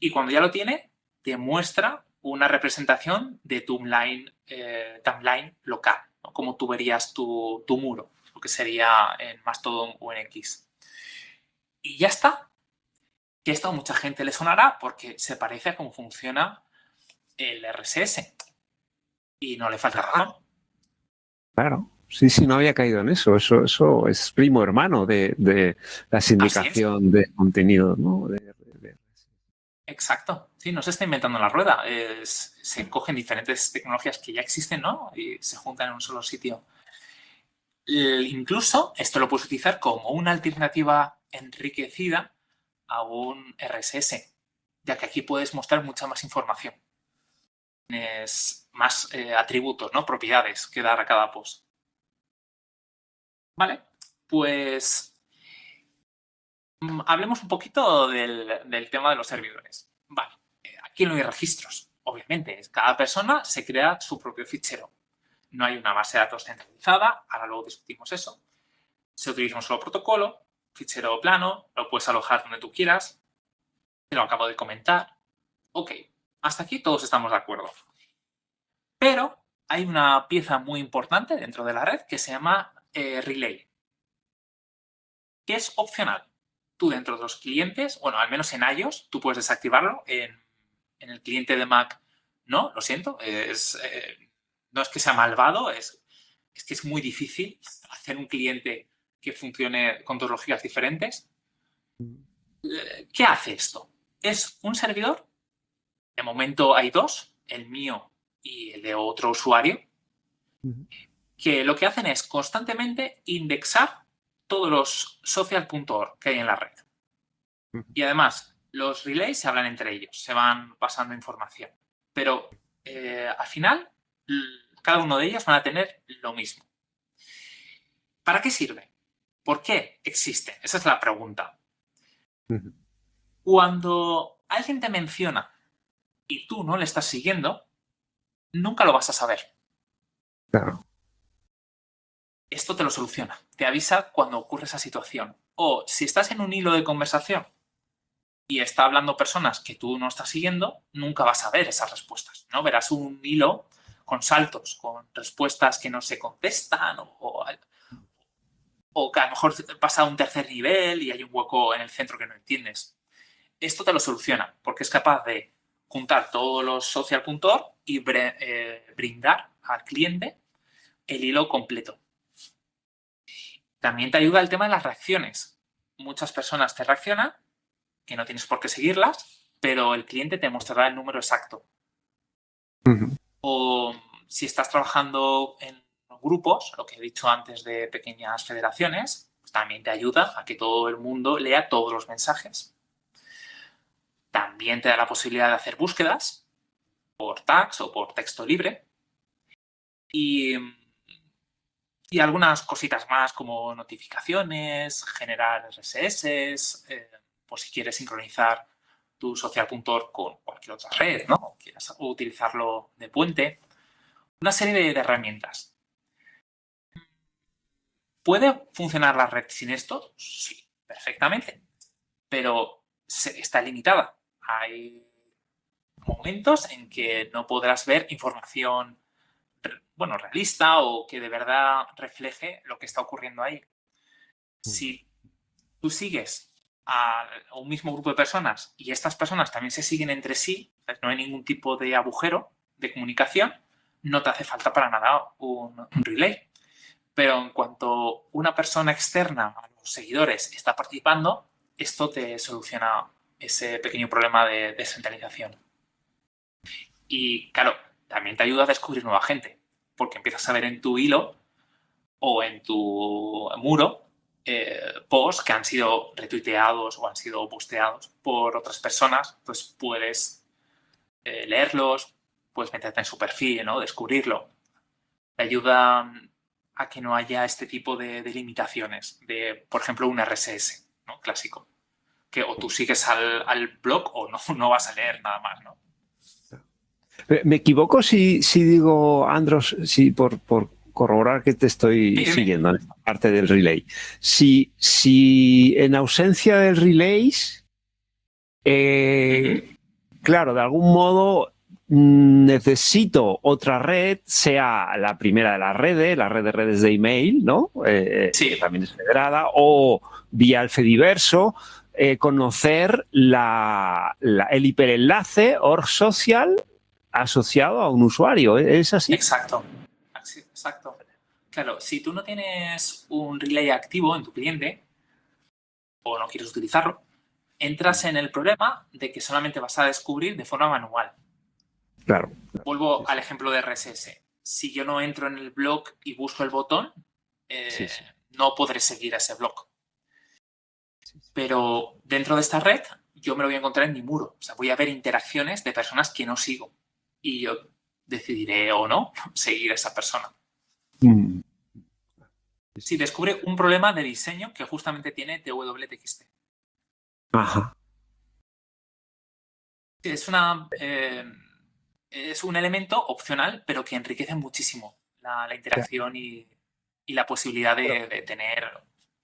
Y cuando ya lo tiene, te muestra una representación de tu timeline local, ¿no? Como tú verías tu muro, lo que sería en Mastodon o en X. Y ya está. Que esto a mucha gente le sonará porque se parece a cómo funciona el RSS. Y no le falta razón. Claro. Sí, no había caído en eso. Eso es primo hermano de la sindicación de contenido, ¿no? Exacto. Sí, no se está inventando la rueda. Se cogen diferentes tecnologías que ya existen, ¿no? Y se juntan en un solo sitio. Incluso esto lo puedes utilizar como una alternativa enriquecida a un RSS, ya que aquí puedes mostrar mucha más información. Tienes más atributos, ¿no? Propiedades que dar a cada post. Vale, pues hablemos un poquito del tema de los servidores. Vale, aquí no hay registros, obviamente. Cada persona se crea su propio fichero. No hay una base de datos centralizada, ahora luego discutimos eso. Se utiliza un solo protocolo, fichero plano, lo puedes alojar donde tú quieras. Te lo acabo de comentar. Ok, hasta aquí todos estamos de acuerdo. Pero hay una pieza muy importante dentro de la red que se llama Relay, que es opcional. Tú dentro de los clientes, bueno, al menos en iOS, tú puedes desactivarlo. En el cliente de Mac, no, lo siento. No es que sea malvado, es que es muy difícil hacer un cliente que funcione con dos lógicas diferentes. ¿Qué hace esto? Es un servidor, de momento hay dos, el mío y el de otro usuario, que lo que hacen es constantemente indexar todos los social.org que hay en la red. Y además, los relays se hablan entre ellos, se van pasando información. Pero al final, cada uno de ellos van a tener lo mismo. ¿Para qué sirve? ¿Por qué existe? Esa es la pregunta. Cuando alguien te menciona y tú no le estás siguiendo, nunca lo vas a saber. Claro. Esto te lo soluciona. Te avisa cuando ocurre esa situación. O si estás en un hilo de conversación y está hablando personas que tú no estás siguiendo, nunca vas a ver esas respuestas, ¿no? Verás un hilo con saltos, con respuestas que no se contestan o que a lo mejor pasa a un tercer nivel y hay un hueco en el centro que no entiendes. Esto te lo soluciona porque es capaz de juntar todos los social.org y brindar al cliente el hilo completo. También te ayuda el tema de las reacciones. Muchas personas te reaccionan, que no tienes por qué seguirlas, pero el cliente te mostrará el número exacto. O si estás trabajando en grupos, lo que he dicho antes de pequeñas federaciones, pues también te ayuda a que todo el mundo lea todos los mensajes. También te da la posibilidad de hacer búsquedas por tags o por texto libre. Y algunas cositas más como notificaciones, generar RSS, por si quieres sincronizar tu social.org con cualquier otra red, ¿no? O quieras utilizarlo de puente. Una serie de herramientas. ¿Puede funcionar la red sin esto? Sí, perfectamente. Pero está limitada. Hay momentos en que no podrás ver información realista o que de verdad refleje lo que está ocurriendo ahí. Si tú sigues a un mismo grupo de personas y estas personas también se siguen entre sí, no hay ningún tipo de agujero de comunicación, no te hace falta para nada un relay. Pero en cuanto una persona externa a los seguidores está participando, esto te soluciona ese pequeño problema de descentralización. Y claro, también te ayuda a descubrir nueva gente, porque empiezas a ver en tu hilo o en tu muro posts que han sido retuiteados o han sido posteados por otras personas, pues puedes leerlos, puedes meterte en su perfil, ¿no? Descubrirlo. Te ayuda a que no haya este tipo de limitaciones de, por ejemplo, un RSS, ¿no? Clásico. Que o tú sigues al blog o no vas a leer nada más, ¿no? ¿Me equivoco si digo, Andros, si por corroborar que te estoy siguiendo en esta parte del relay? Si en ausencia del relay, claro, de algún modo necesito otra red, sea la primera de la red de redes de email, ¿no? Sí. Que también es federada, o vía el Fediverso, conocer el hiperenlace or social asociado a un usuario. ¿Es así? Exacto. Exacto. Claro, si tú no tienes un relay activo en tu cliente o no quieres utilizarlo, entras en el problema de que solamente vas a descubrir de forma manual. Claro. Vuelvo al ejemplo de RSS. Si yo no entro en el blog y busco el botón, no podré seguir a ese blog. Pero dentro de esta red, yo me lo voy a encontrar en mi muro. O sea, voy a ver interacciones de personas que no sigo. Y yo decidiré o no seguir a esa persona. Sí, descubre un problema de diseño que justamente tiene TWTXT. Ajá. Sí, es un elemento opcional, pero que enriquece muchísimo la interacción y la posibilidad de tener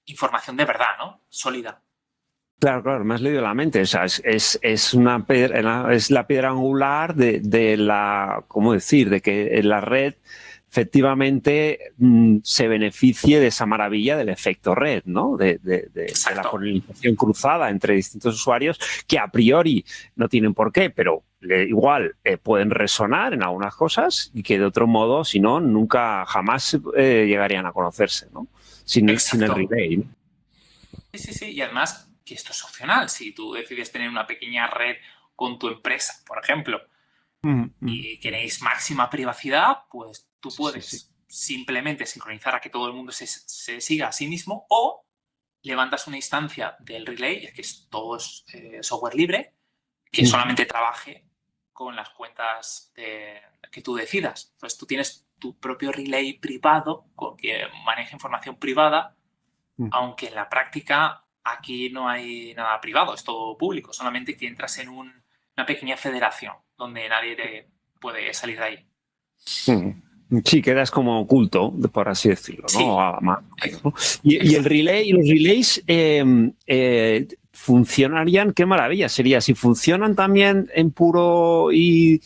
información de verdad, ¿no? Sólida. Claro, me has leído la mente. O sea, es la piedra angular de la, ¿cómo decir? De que la red efectivamente se beneficie de esa maravilla del efecto red, ¿no? De la polinización cruzada entre distintos usuarios que a priori no tienen por qué, pero igual pueden resonar en algunas cosas y que de otro modo, si no, nunca jamás llegarían a conocerse, ¿no? Sin el relay, ¿no? Sí. Y además que esto es opcional. Si tú decides tener una pequeña red con tu empresa, por ejemplo, y queréis máxima privacidad, pues tú puedes simplemente sincronizar a que todo el mundo se siga a sí mismo o levantas una instancia del relay, que todo es software libre, que solamente trabaje con las cuentas que tú decidas. Pues tú tienes tu propio relay privado que maneja información privada, aunque en la práctica aquí no hay nada privado, es todo público, solamente que entras en una pequeña federación donde nadie te puede salir de ahí. Sí, quedas como oculto, por así decirlo, ¿no? Sí. Y el relay y los relays funcionarían, qué maravilla sería si funcionan también en puro y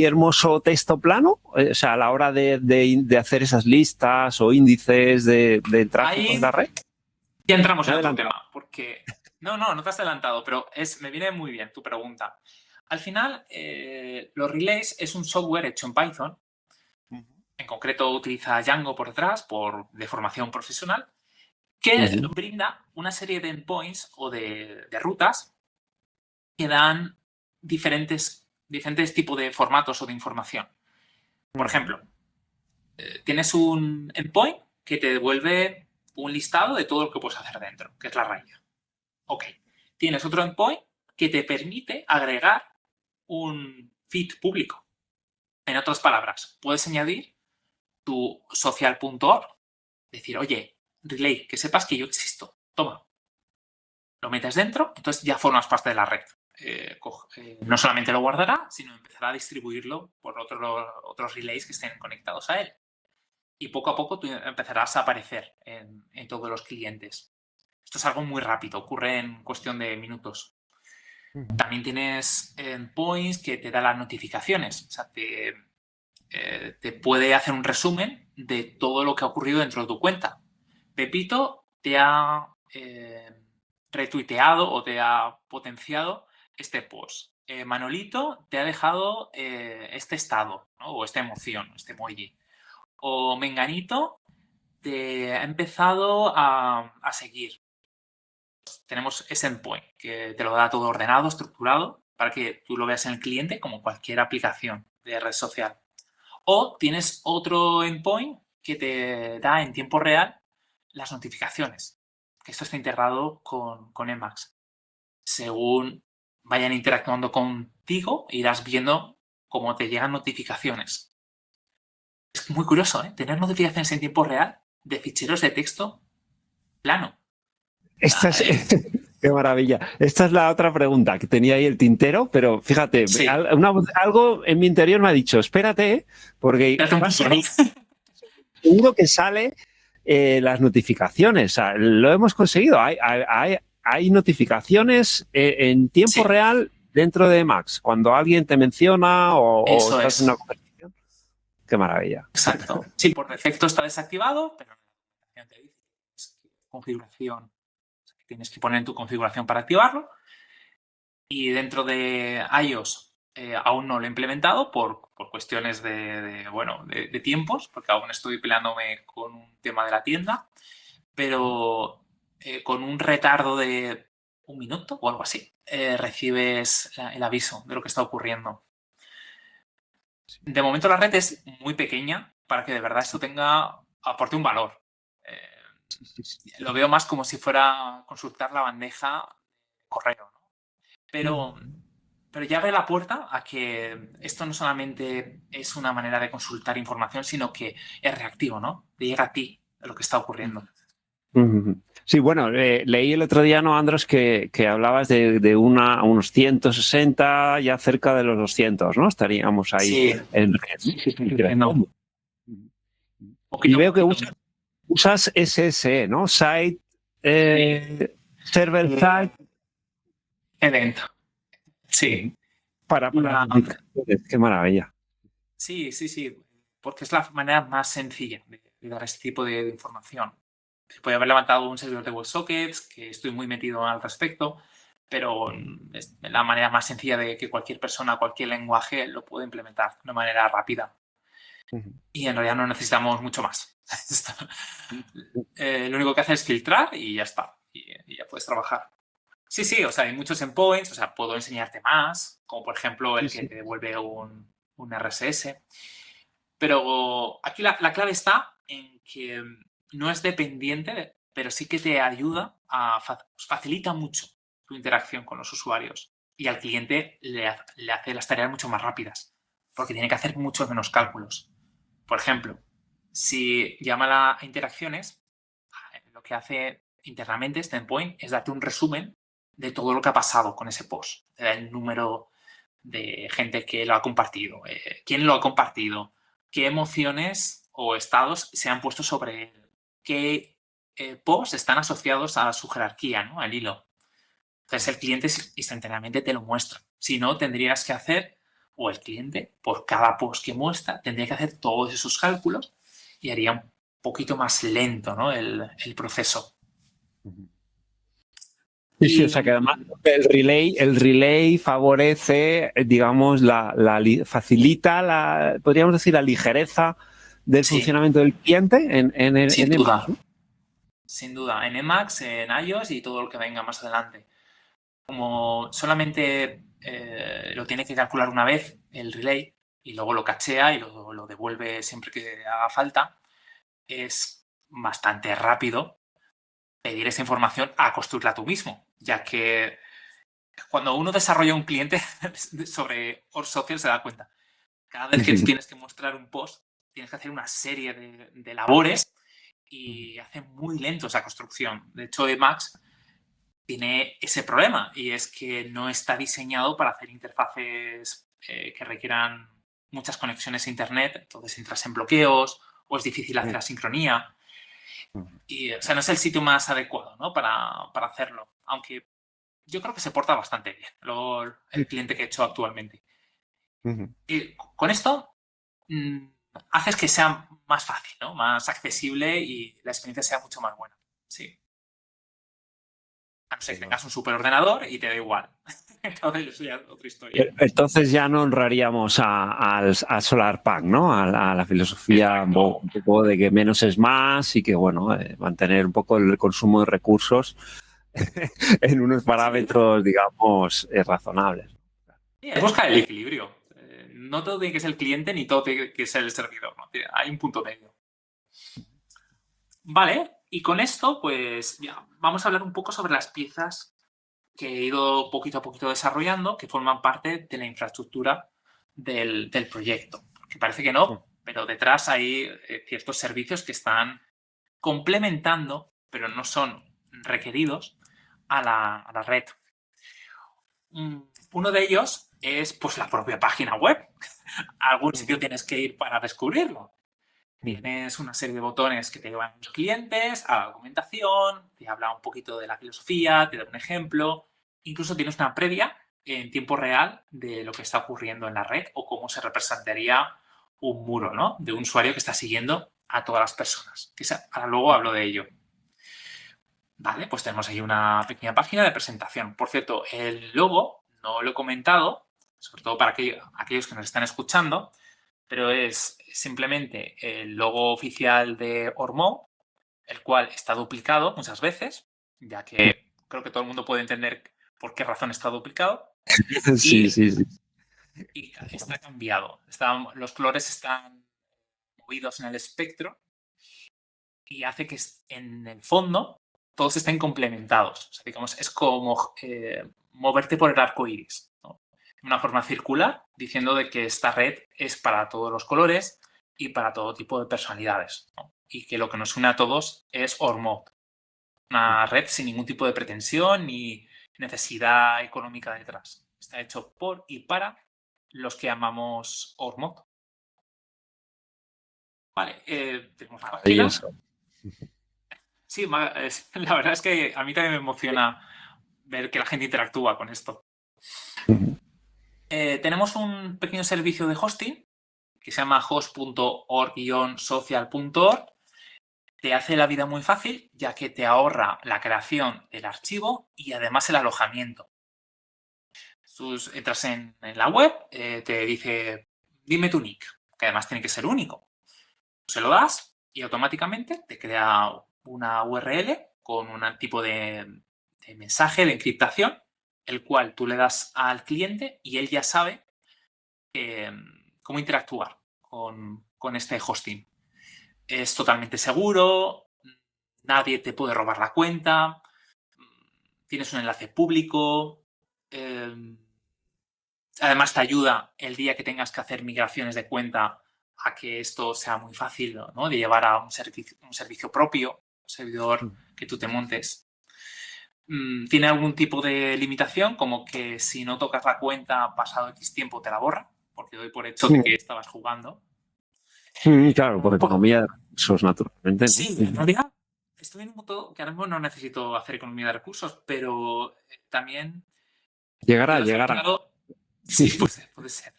hermoso texto plano, o sea, a la hora de hacer esas listas o índices de tráfico en la red. Ya entramos en otro tema, porque no te has adelantado, pero me viene muy bien tu pregunta. Al final, los relays es un software hecho en Python. En concreto, utiliza Django por detrás, de formación profesional, que brinda una serie de endpoints o de rutas que dan diferentes tipos de formatos o de información. Por ejemplo, tienes un endpoint que te devuelve un listado de todo lo que puedes hacer dentro, que es la raya. Ok. Tienes otro endpoint que te permite agregar un feed público. En otras palabras, puedes añadir tu social.org, decir, oye, relay, que sepas que yo existo. Toma. Lo metes dentro, entonces ya formas parte de la red. No solamente lo guardará, sino empezará a distribuirlo por otros relays que estén conectados a él. Y poco a poco tú empezarás a aparecer en todos los clientes. Esto es algo muy rápido, ocurre en cuestión de minutos. También tienes endpoints que te da las notificaciones. O sea, te puede hacer un resumen de todo lo que ha ocurrido dentro de tu cuenta. Pepito te ha retuiteado o te ha potenciado este post. Manolito te ha dejado este estado, ¿no? O esta emoción, este emoji. O Menganito te ha empezado a seguir. Tenemos ese endpoint que te lo da todo ordenado, estructurado, para que tú lo veas en el cliente como cualquier aplicación de red social. O tienes otro endpoint que te da en tiempo real las notificaciones, que esto está integrado con Emacs. Según vayan interactuando contigo, irás viendo cómo te llegan notificaciones. Es muy curioso, ¿eh? Tener notificaciones en tiempo real de ficheros de texto plano. Esta es, qué maravilla. Esta es la otra pregunta que tenía ahí el tintero, pero fíjate, Sí. algo en mi interior me ha dicho, espérate, porque seguro que sale las notificaciones. O sea, lo hemos conseguido. Hay notificaciones en tiempo real dentro de Emacs. Cuando alguien te menciona o estás en una conversación. Qué maravilla. Exacto. Sí, por defecto está desactivado, pero te dice configuración. Tienes que poner en tu configuración para activarlo. Y dentro de iOS aún no lo he implementado por cuestiones de tiempos, porque aún estoy peleándome con un tema de la tienda, pero con un retardo de 1 minuto o algo así, recibes el aviso de lo que está ocurriendo. De momento la red es muy pequeña para que de verdad esto aporte un valor. Lo veo más como si fuera consultar la bandeja de correo, ¿no? Pero ya abre la puerta a que esto no solamente es una manera de consultar información, sino que es reactivo, ¿no? Te llega a ti lo que está ocurriendo. Sí, bueno, leí el otro día, ¿no, Andros, que hablabas de unos 160, ya cerca de los 200, ¿no? Estaríamos ahí en red. Y veo que usas SSE, ¿no? Site, Server Side. Event. Sí. Para qué maravilla. Sí, porque es la manera más sencilla de dar este tipo de información. Se puede haber levantado un servidor de WebSockets, que estoy muy metido al respecto, pero es la manera más sencilla de que cualquier persona, cualquier lenguaje lo pueda implementar de una manera rápida. Y en realidad no necesitamos mucho más. Lo único que hace es filtrar y ya está. Y ya puedes trabajar. Sí, o sea, hay muchos endpoints, o sea, puedo enseñarte más, como por ejemplo el que te devuelve un RSS. Pero aquí la clave está en que no es dependiente, pero sí que te ayuda facilita mucho tu interacción con los usuarios. Y al cliente le hace las tareas mucho más rápidas, porque tiene que hacer muchos menos cálculos. Por ejemplo, si llama a interacciones, lo que hace internamente este endpoint es darte un resumen de todo lo que ha pasado con ese post. Te da el número de gente que lo ha compartido, quién lo ha compartido, qué emociones o estados se han puesto sobre él, qué posts están asociados a su jerarquía, ¿no? Al hilo. Entonces el cliente instantáneamente te lo muestra. Si no, tendrías que hacer, o el cliente, por cada post que muestra, tendría que hacer todos esos cálculos y haría un poquito más lento, ¿no? el proceso. Sí, o sea que además el relay favorece, digamos, facilita podríamos decir, la ligereza del funcionamiento del cliente en Emacs, ¿no? Sin duda, en Emacs, en iOS y todo lo que venga más adelante. Como solamente lo tiene que calcular una vez el relay y luego lo cachea y lo devuelve siempre que haga falta, es bastante rápido pedir esa información a construirla tú mismo, ya que cuando uno desarrolla un cliente sobre Social se da cuenta. Cada vez que tú tienes que mostrar un post, tienes que hacer una serie de labores y hace muy lento esa construcción. De hecho, Emacs tiene ese problema y es que no está diseñado para hacer interfaces que requieran muchas conexiones a internet, entonces entras en bloqueos o es difícil hacer asincronía. Y, o sea, no es el sitio más adecuado, ¿no? para hacerlo, aunque yo creo que se porta bastante bien el cliente que he hecho actualmente. Y con esto haces que sea más fácil, ¿no? Más accesible y la experiencia sea mucho más buena. Sí. A no ser que tengas un superordenador y te da igual. Entonces, eso ya es otra historia. Entonces ya no honraríamos al SolarPunk, ¿no? A la filosofía un poco de que menos es más y que, bueno, mantener un poco el consumo de recursos en unos parámetros, digamos, razonables. Sí, es buscar el equilibrio. No todo tiene que ser el cliente ni todo tiene que ser el servidor, ¿no? Hay un punto medio. Vale, y con esto, pues ya vamos a hablar un poco sobre las piezas que he ido poquito a poquito desarrollando, que forman parte de la infraestructura del proyecto. Que parece que no, pero detrás hay ciertos servicios que están complementando, pero no son requeridos a la red. Uno de ellos es pues la propia página web. A algún sitio tienes que ir para descubrirlo. Tienes una serie de botones que te llevan a los clientes, a la documentación, te habla un poquito de la filosofía, te da un ejemplo. Incluso tienes una previa en tiempo real de lo que está ocurriendo en la red o cómo se representaría un muro, ¿no? De un usuario que está siguiendo a todas las personas. Ahora luego hablo de ello. Vale, pues tenemos ahí una pequeña página de presentación. Por cierto, el logo no lo he comentado, sobre todo para aquellos que nos están escuchando, pero es simplemente el logo oficial de Ormo, el cual está duplicado muchas veces, ya que creo que todo el mundo puede entender por qué razón está duplicado. Sí. Y está cambiado. Los colores están movidos en el espectro y hace que en el fondo todos estén complementados. O sea, digamos, es como moverte por el arco iris, ¿no? De una forma circular, diciendo de que esta red es para todos los colores y para todo tipo de personalidades, ¿no? Y que lo que nos une a todos es Ormod. Una red sin ningún tipo de pretensión ni necesidad económica detrás. Está hecho por y para los que amamos Ormod. Vale, tenemos la página. Sí, la verdad es que a mí también me emociona ver que la gente interactúa con esto. Tenemos un pequeño servicio de hosting que se llama host.org-social.org. Te hace la vida muy fácil, ya que te ahorra la creación del archivo y además el alojamiento. Tú entras en la web, te dice, dime tu nick, que además tiene que ser único. Se lo das y automáticamente te crea una URL con un tipo de mensaje de encriptación, el cual tú le das al cliente y él ya sabe cómo interactuar con este hosting. Es totalmente seguro, nadie te puede robar la cuenta, tienes un enlace público, además te ayuda el día que tengas que hacer migraciones de cuenta a que esto sea muy fácil, ¿no? De llevar a un servicio propio, un servidor que tú te montes. Tiene algún tipo de limitación, como que si no tocas la cuenta pasado X tiempo te la borra, porque doy por hecho de que estabas jugando. Claro, por economía de recursos, naturalmente. Sí, en realidad estoy en un punto que ahora mismo no necesito hacer economía de recursos, pero también... Llegará. Sí, puede ser.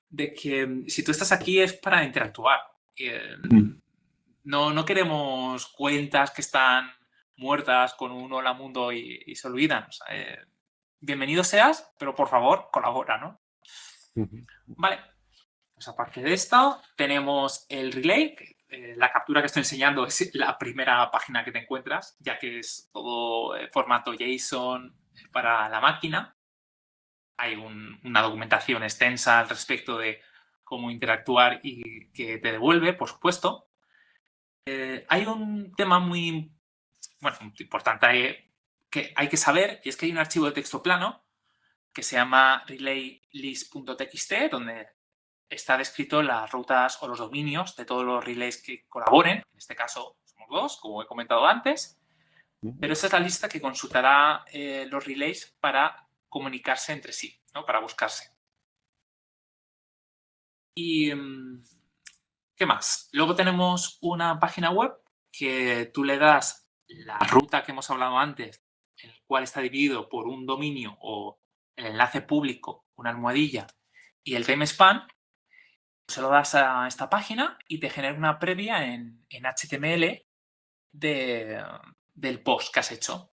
De que si tú estás aquí es para interactuar. No queremos cuentas que están muertas con un hola mundo y se olvidan. O sea, bienvenido seas, pero por favor, colabora, ¿no? Vale. Pues aparte de esto, tenemos el relay. La captura que estoy enseñando es la primera página que te encuentras, ya que es todo formato JSON para la máquina. Hay una documentación extensa al respecto de cómo interactuar y que te devuelve, por supuesto. Hay un tema muy importante que hay que saber, y es que hay un archivo de texto plano que se llama relaylist.txt, donde está descrito las rutas o los dominios de todos los relays que colaboren. En este caso somos dos, como he comentado antes. Pero esa es la lista que consultará los relays para comunicarse entre sí, ¿no? Para buscarse. Y ¿qué más? Luego tenemos una página web que tú le das la ruta que hemos hablado antes, en el cual está dividido por un dominio o el enlace público, una almohadilla y el timespan. Se lo das a esta página y te genera una previa en HTML del post que has hecho.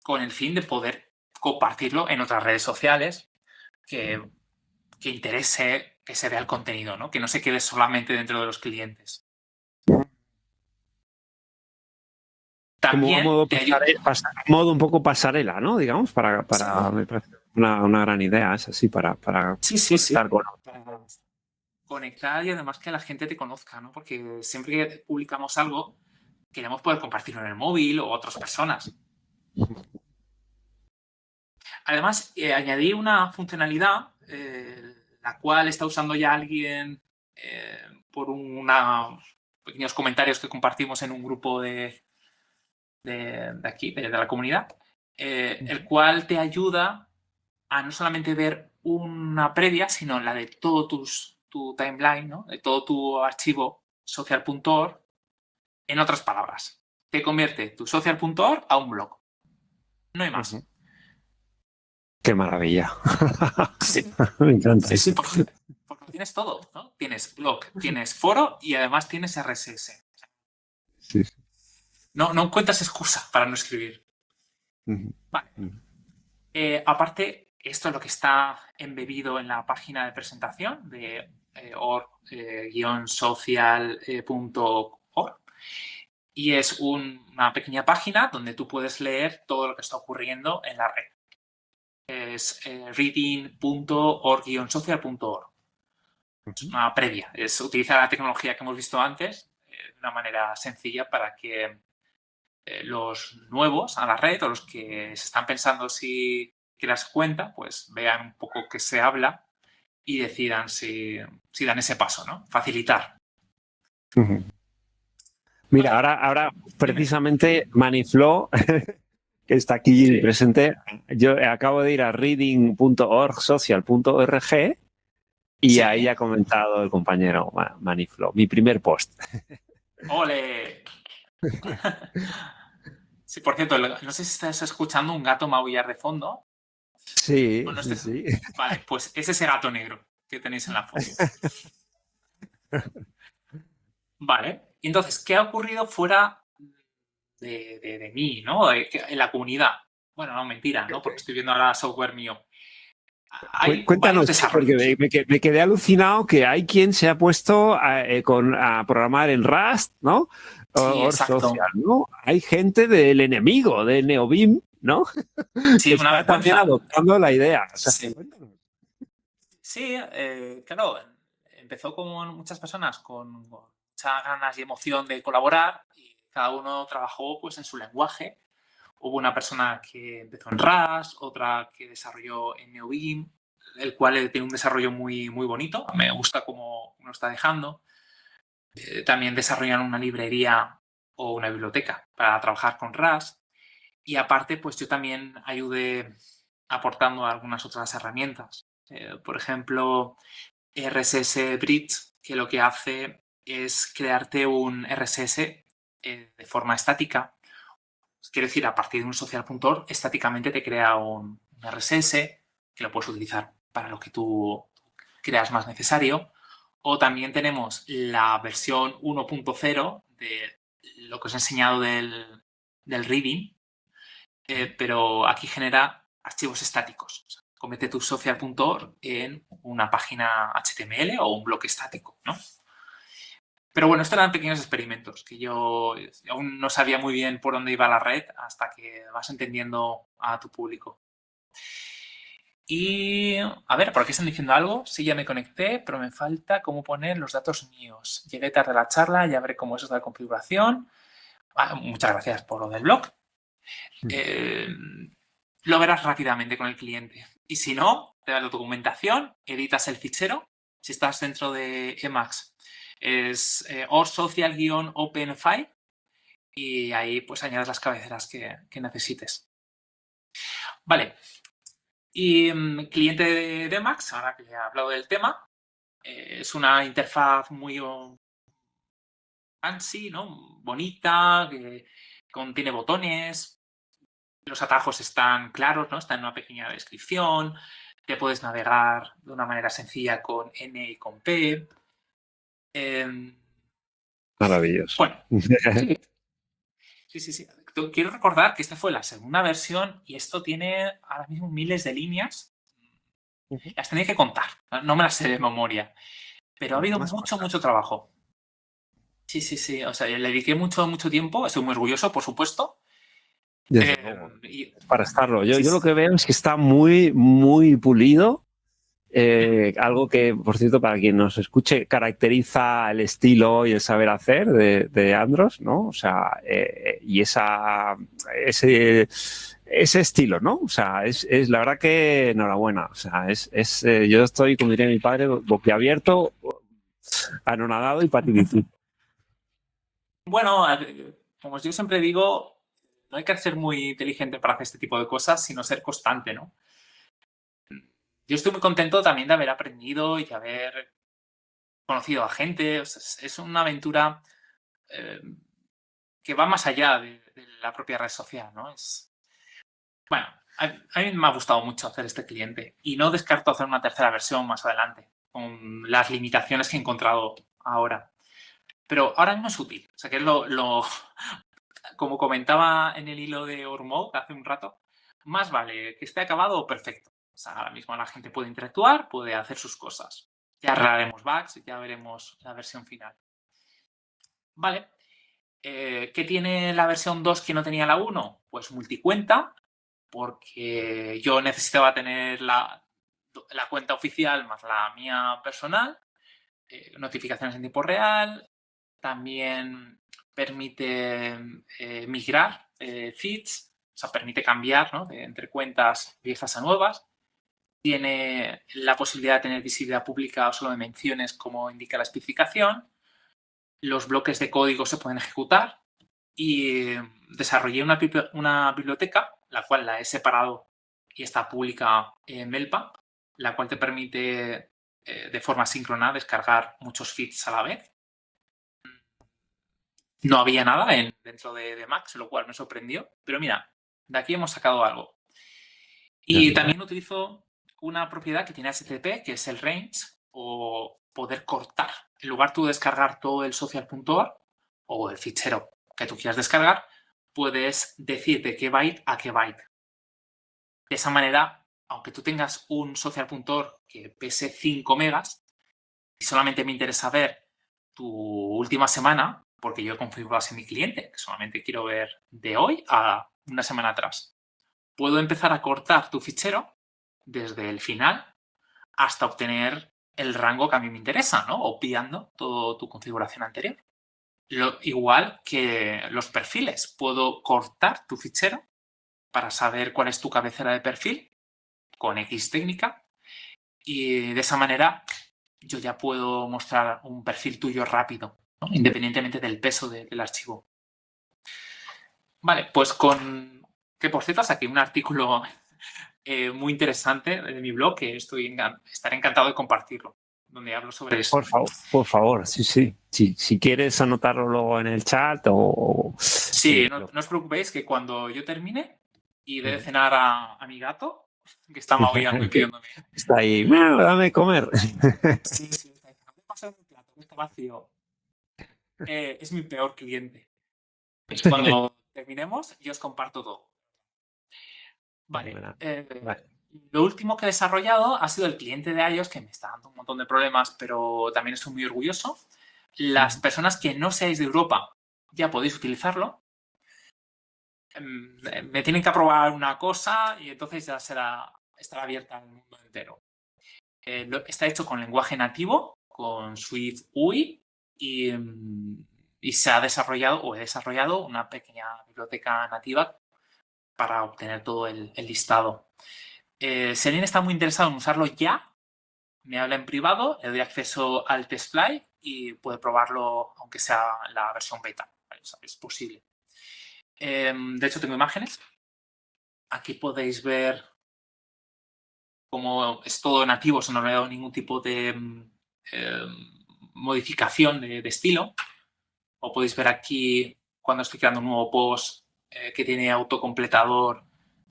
con el fin de poder compartirlo en otras redes sociales que interese que se vea el contenido, ¿no? Que no se quede solamente dentro de los clientes. También modo un poco pasarela, ¿no? Digamos, para sí. Me parece una gran idea, es así, para sí. estar con... Para conectar y además que la gente te conozca, ¿no? Porque siempre que publicamos algo, queremos poder compartirlo en el móvil o otras personas. Además, añadí una funcionalidad, la cual está usando ya alguien por pequeños comentarios que compartimos en un grupo de aquí, de la comunidad, el cual te ayuda a no solamente ver una previa, sino la de todo tu timeline, ¿no? De todo tu archivo social.org. En otras palabras, te convierte tu social.org a un blog. No hay más. ¡Qué maravilla! Sí. Me encanta. Sí, porque tienes todo, ¿no? Tienes blog, tienes foro y además tienes RSS. Sí. No encuentras excusa para no escribir. Vale. Aparte, esto es lo que está embebido en la página de presentación de org-social.org. Y es una pequeña página donde tú puedes leer todo lo que está ocurriendo en la red. Es reading.org-social.org. Es una previa. Es utilizar la tecnología que hemos visto antes de una manera sencilla para que los nuevos a la red o los que se están pensando si crearse cuenta, pues vean un poco qué se habla y decidan si dan ese paso, ¿no? Facilitar. Mira, ahora precisamente Maniflow, que está aquí presente, yo acabo de ir a reading.org-social.org y ahí ha comentado el compañero Maniflow, mi primer post. ¡Ole! Sí, por cierto, no sé si estás escuchando un gato maullar de fondo. Sí, sí. Vale, pues es ese gato negro que tenéis en la foto. Vale, entonces, ¿qué ha ocurrido fuera de mí, ¿no? En la comunidad? Bueno, no, mentira, ¿no? Porque estoy viendo ahora software mío. Hay Cuéntanos, desarrollos. porque me quedé alucinado que hay quien se ha puesto a programar en Rust, ¿no? Sí, exacto. Social, ¿no? Hay gente del enemigo, de NeoBeam, ¿no? Sí, que una está también adoptando la idea. O sea, sí, claro, empezó como muchas personas con muchas ganas y emoción de colaborar y cada uno trabajó pues en su lenguaje. Hubo una persona que empezó en Rust, otra que desarrolló en NeoBeam, el cual tiene un desarrollo muy, muy bonito. Me gusta cómo lo está dejando. También desarrollan una librería o una biblioteca para trabajar con Rust. Y aparte, pues yo también ayudé aportando algunas otras herramientas. Por ejemplo, RSS Bridge, que lo que hace es crearte un RSS de forma estática. Quiero decir, a partir de un social.org, estáticamente te crea un RSS que lo puedes utilizar para lo que tú creas más necesario. O también tenemos la versión 1.0 de lo que os he enseñado del reading, pero aquí genera archivos estáticos. O sea, convierte tu social.org en una página HTML o un bloque estático, ¿no? Pero bueno, estos eran pequeños experimentos que yo aún no sabía muy bien por dónde iba la red hasta que vas entendiendo a tu público. Y a ver, ¿por aquí están diciendo algo? Sí, ya me conecté, pero me falta cómo poner los datos míos. Llegué tarde a la charla, ya veré cómo es esta configuración. Muchas gracias por lo del blog. Lo verás rápidamente con el cliente. Y si no, te da la documentación, editas el fichero. Si estás dentro de Emacs, es org-social-open-file y ahí pues añades las cabeceras que necesites. Vale. Y cliente de Emacs, ahora que ya he hablado del tema, es una interfaz muy fancy, ¿no? Bonita, que contiene botones, los atajos están claros, ¿no? Están en una pequeña descripción, te puedes navegar de una manera sencilla con N y con P. Maravilloso. Bueno, sí. quiero recordar que esta fue la segunda versión y esto tiene ahora mismo miles de líneas. Las tenéis que contar, no me las sé de memoria. Pero ha habido mucho trabajo. Sí. O sea, le dediqué mucho tiempo. Estoy muy orgulloso, por supuesto. Desde luego. Para estarlo. Yo lo que veo es que está muy pulido. Algo que, por cierto, para quien nos escuche, caracteriza el estilo y el saber hacer de Andros, ¿no? O sea, y ese estilo, ¿no? O sea, es la verdad que enhorabuena. O sea, yo estoy, como diría mi padre, boquiabierto, anonadado y patidito. Bueno, como yo siempre digo, no hay que ser muy inteligente para hacer este tipo de cosas, sino ser constante, ¿no? Yo estoy muy contento también de haber aprendido y de haber conocido a gente. O sea, es una aventura que va más allá de la propia red social, ¿no? Bueno, a mí me ha gustado mucho hacer este cliente y no descarto hacer una tercera versión más adelante con las limitaciones que he encontrado ahora. Pero ahora mismo es útil. O sea, que es como comentaba en el hilo de Ormod hace un rato, más vale que esté acabado o perfecto. O sea, ahora mismo la gente puede interactuar, puede hacer sus cosas. Ya arreglaremos bugs y ya veremos la versión final. Vale. ¿Qué tiene la versión 2 que no tenía la 1? Pues multicuenta, porque yo necesitaba tener la cuenta oficial más la mía personal, notificaciones en tiempo real, también permite migrar feeds, o sea, permite cambiar, ¿no? Entre cuentas viejas a nuevas. Tiene la posibilidad de tener visibilidad pública solo de menciones, como indica la especificación. Los bloques de código se pueden ejecutar y desarrollé una biblioteca, la cual la he separado y está pública en Melpa, la cual te permite de forma síncrona descargar muchos feeds a la vez. No había nada dentro de Max, lo cual me sorprendió. Pero mira, de aquí hemos sacado algo. Y también utilizo una propiedad que tiene HTTP, que es el range, o poder cortar. En lugar tú de descargar todo el social.org o el fichero que tú quieras descargar, puedes decir de qué byte a qué byte. De esa manera, aunque tú tengas un social.org que pese 5 megas, y solamente me interesa ver tu última semana, porque yo he configurado así mi cliente, que solamente quiero ver de hoy a una semana atrás. Puedo empezar a cortar tu fichero desde el final hasta obtener el rango que a mí me interesa, ¿no? Obviando toda tu configuración anterior. Igual que los perfiles. Puedo cortar tu fichero para saber cuál es tu cabecera de perfil con X técnica y de esa manera yo ya puedo mostrar un perfil tuyo rápido, ¿no? Independientemente del peso del archivo. Vale, pues que por cierto saqué un artículo muy interesante de mi blog que estaré encantado de compartirlo, donde hablo sobre eso. Por favor, sí. Si quieres anotarlo luego en el chat o... Sí, no os preocupéis que cuando yo termine y dé de cenar a mi gato, que está maullando y pidiéndome. Está ahí, dame comer. Sí, está diciendo, ¿qué pasa en el plato? Que está vacío. Es mi peor cliente. Cuando terminemos, yo os comparto todo. Vale. Lo último que he desarrollado ha sido el cliente de iOS, que me está dando un montón de problemas, pero también estoy muy orgulloso. Las personas que no seáis de Europa ya podéis utilizarlo. Me tienen que aprobar una cosa y entonces ya estará abierta al mundo entero. Está hecho con lenguaje nativo, con Swift UI y se ha desarrollado o he desarrollado una pequeña biblioteca nativa para obtener todo el listado. Si alguien está muy interesado en usarlo ya, me habla en privado, le doy acceso al TestFly y puede probarlo aunque sea la versión beta. Es posible. De hecho, tengo imágenes. Aquí podéis ver cómo es todo nativo, no le he dado ningún tipo de modificación de estilo. O podéis ver aquí cuando estoy creando un nuevo post que tiene autocompletador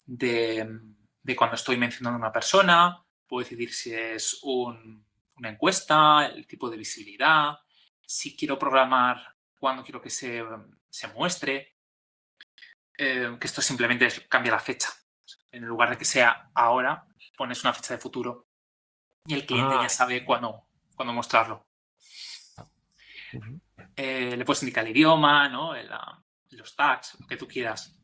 de cuando estoy mencionando a una persona. Puedo decidir si es una encuesta, el tipo de visibilidad, si quiero programar cuándo quiero que se muestre. que esto simplemente cambia la fecha. En lugar de que sea ahora, pones una fecha de futuro y el cliente ya sabe cuándo mostrarlo. Le puedes indicar el idioma, ¿no? Los tags, lo que tú quieras.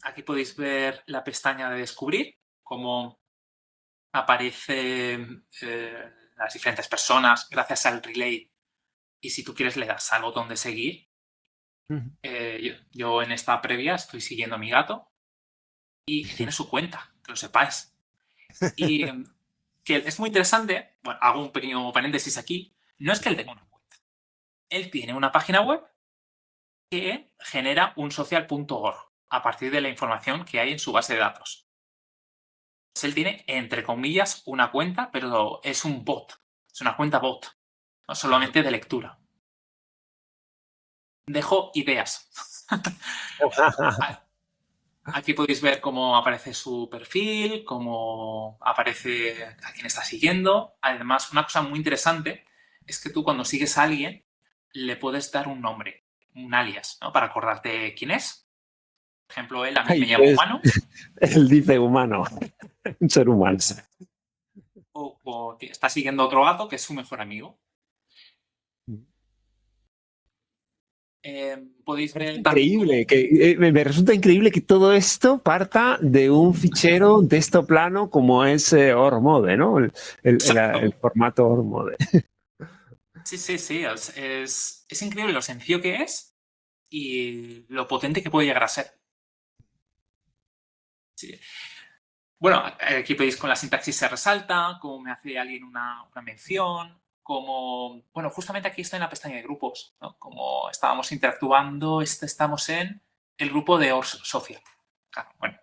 Aquí podéis ver la pestaña de descubrir, cómo aparecen las diferentes personas gracias al relay. Y si tú quieres, le das al botón de seguir. Yo en esta previa estoy siguiendo a mi gato y tiene su cuenta, que lo sepáis. Y que es muy interesante, bueno, hago un pequeño paréntesis aquí, no es que él tenga una cuenta. Él tiene una página web que genera un social.org a partir de la información que hay en su base de datos. Entonces, él tiene, entre comillas, una cuenta, pero es un bot, es una cuenta bot, no solamente de lectura. Dejo ideas. Aquí podéis ver cómo aparece su perfil, cómo aparece a quién está siguiendo. Además, una cosa muy interesante es que tú cuando sigues a alguien le puedes dar un nombre, un alias, ¿no? Para acordarte quién es. Por ejemplo, él a mí me llama humano. Él dice humano, un ser humano. O está siguiendo a otro gato que es su mejor amigo. Podéis ver... Increíble, me resulta increíble que todo esto parta de un fichero de texto plano como es ORMode, ¿no? El formato ORMode. Sí. Es increíble lo sencillo que es y lo potente que puede llegar a ser. Sí. Bueno, aquí veis con la sintaxis se resalta, cómo me hace alguien una mención, como, bueno, justamente aquí estoy en la pestaña de grupos, ¿no? Como estábamos interactuando, estamos en el grupo de ORS Social. Claro, bueno.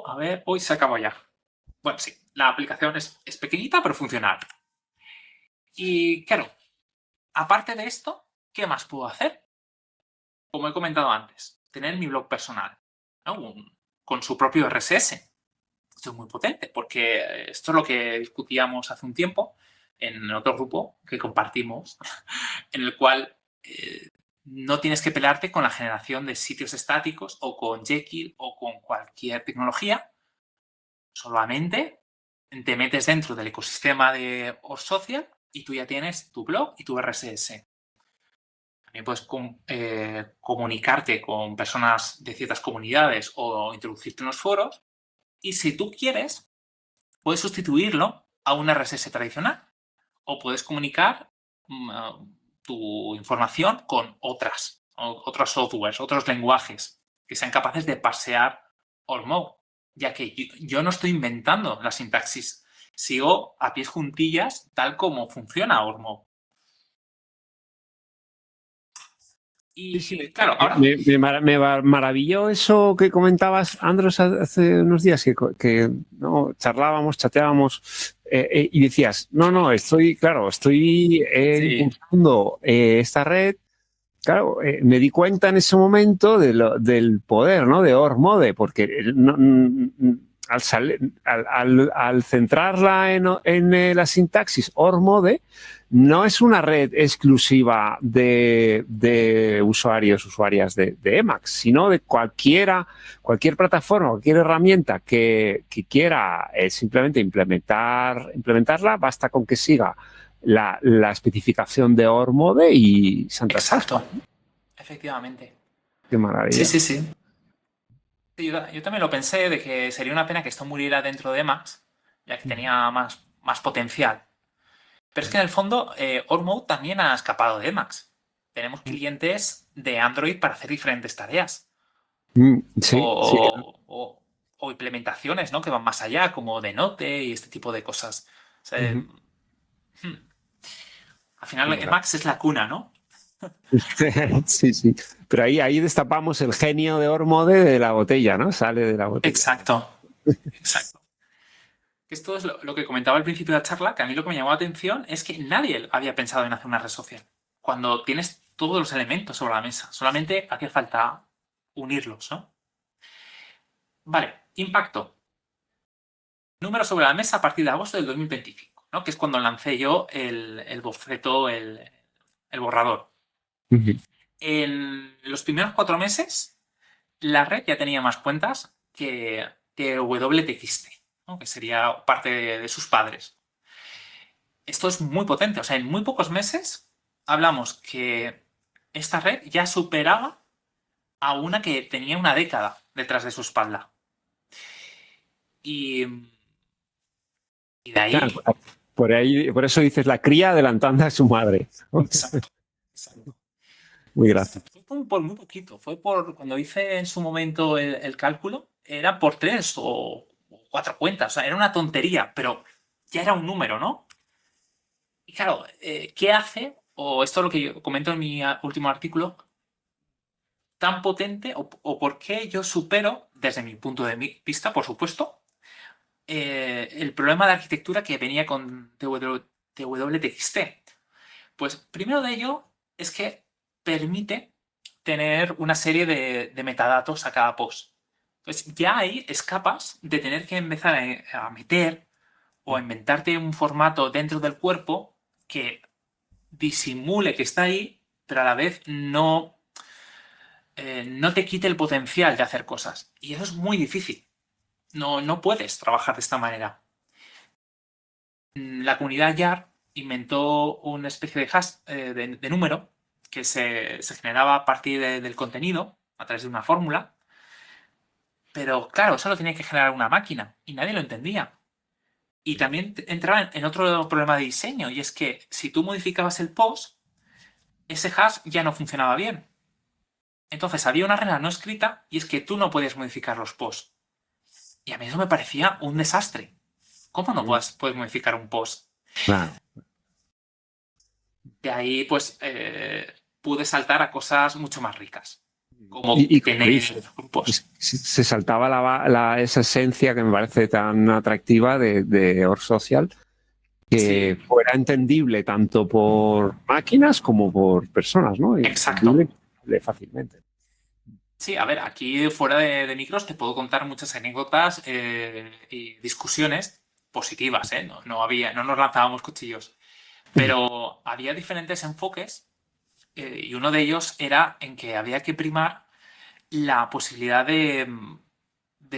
A ver, hoy se acabó ya. Bueno, sí, la aplicación es pequeñita, pero funcional. Y claro, aparte de esto, ¿qué más puedo hacer? Como he comentado antes, tener mi blog personal, ¿no? Con su propio RSS. Esto es muy potente porque esto es lo que discutíamos hace un tiempo en otro grupo que compartimos, en el cual no tienes que pelearte con la generación de sitios estáticos o con Jekyll o con cualquier tecnología. Solamente te metes dentro del ecosistema de Or Social y tú ya tienes tu blog y tu RSS. También puedes comunicarte con personas de ciertas comunidades o introducirte en los foros. Y si tú quieres, puedes sustituirlo a un RSS tradicional o puedes comunicar tu información con otros softwares, otros lenguajes que sean capaces de pasear ORMode, ya que yo no estoy inventando la sintaxis, sigo a pies juntillas tal como funciona ORMode. Y sí, claro, ahora... Me maravilló eso que comentabas, Andros, hace unos días que ¿no? charlábamos, chateábamos y decías, estoy impulsando esta red. Claro, me di cuenta en ese momento del poder, ¿no? De ORMode, porque al centrarla en la sintaxis ORMode, no es una red exclusiva de usuarias de Emacs, sino de cualquier plataforma, cualquier herramienta que quiera simplemente implementarla, basta con que siga la especificación de ORMode y Santa Exacto, Saspa. Efectivamente. Qué maravilla. Sí. Yo también lo pensé de que sería una pena que esto muriera dentro de Emacs, ya que tenía más potencial. Pero es que en el fondo ORMode también ha escapado de Emacs. Tenemos clientes de Android para hacer diferentes tareas. O implementaciones, ¿no? Que van más allá, como Denote y este tipo de cosas. O sea, al final Emacs es la cuna, ¿no? Sí. Pero ahí destapamos el genio de ORMode de la botella, ¿no? Sale de la botella. Exacto. Esto es lo que comentaba al principio de la charla, que a mí lo que me llamó la atención es que nadie había pensado en hacer una red social. Cuando tienes todos los elementos sobre la mesa, solamente hacía falta unirlos, ¿no? Vale, impacto. Número sobre la mesa a partir de agosto del 2025, ¿no? Que es cuando lancé yo el boceto, el borrador. En los primeros 4 meses, la red ya tenía más cuentas que WTXT, ¿no? Que sería parte de sus padres. Esto es muy potente. O sea, en muy pocos meses hablamos que esta red ya superaba a una que tenía una década detrás de su espalda. Y de ahí... Claro, por eso dices la cría adelantando a su madre. Exacto, exacto. Muy gracioso. Fue por muy poquito. Fue por cuando hice en su momento el cálculo, era por 3 o 4 cuentas. O sea, era una tontería, pero ya era un número, ¿no? Y claro, ¿qué hace? O esto es lo que yo comento en mi último artículo, tan potente, o por qué yo supero, desde mi punto de vista, por supuesto, el problema de arquitectura que venía con TWTXT. Pues primero de ello es que permite tener una serie de metadatos a cada post. Entonces ya ahí es capaz de tener que empezar a meter o a inventarte un formato dentro del cuerpo que disimule que está ahí, pero a la vez no te quite el potencial de hacer cosas. Y eso es muy difícil. No puedes trabajar de esta manera. La comunidad YAR inventó una especie de hash, de número que se generaba a partir del contenido, a través de una fórmula, pero claro, eso lo tenía que generar una máquina y nadie lo entendía. Y también entraba en otro problema de diseño, y es que si tú modificabas el post, ese hash ya no funcionaba bien. Entonces había una regla no escrita, y es que tú no puedes modificar los posts. Y a mí eso me parecía un desastre. ¿Cómo no puedes modificar un post? Claro. De ahí, pues, pude saltar a cosas mucho más ricas. Como Y como tener dices, grupos. se saltaba esa esencia que me parece tan atractiva de Or Social, que Sí, fuera entendible tanto por máquinas como por personas, ¿no? exacto. Entendible fácilmente. Sí, a ver, aquí fuera de micros te puedo contar muchas anécdotas y discusiones positivas, ¿eh? No nos lanzábamos cuchillos. Pero había diferentes enfoques, y uno de ellos era en que había que primar la posibilidad de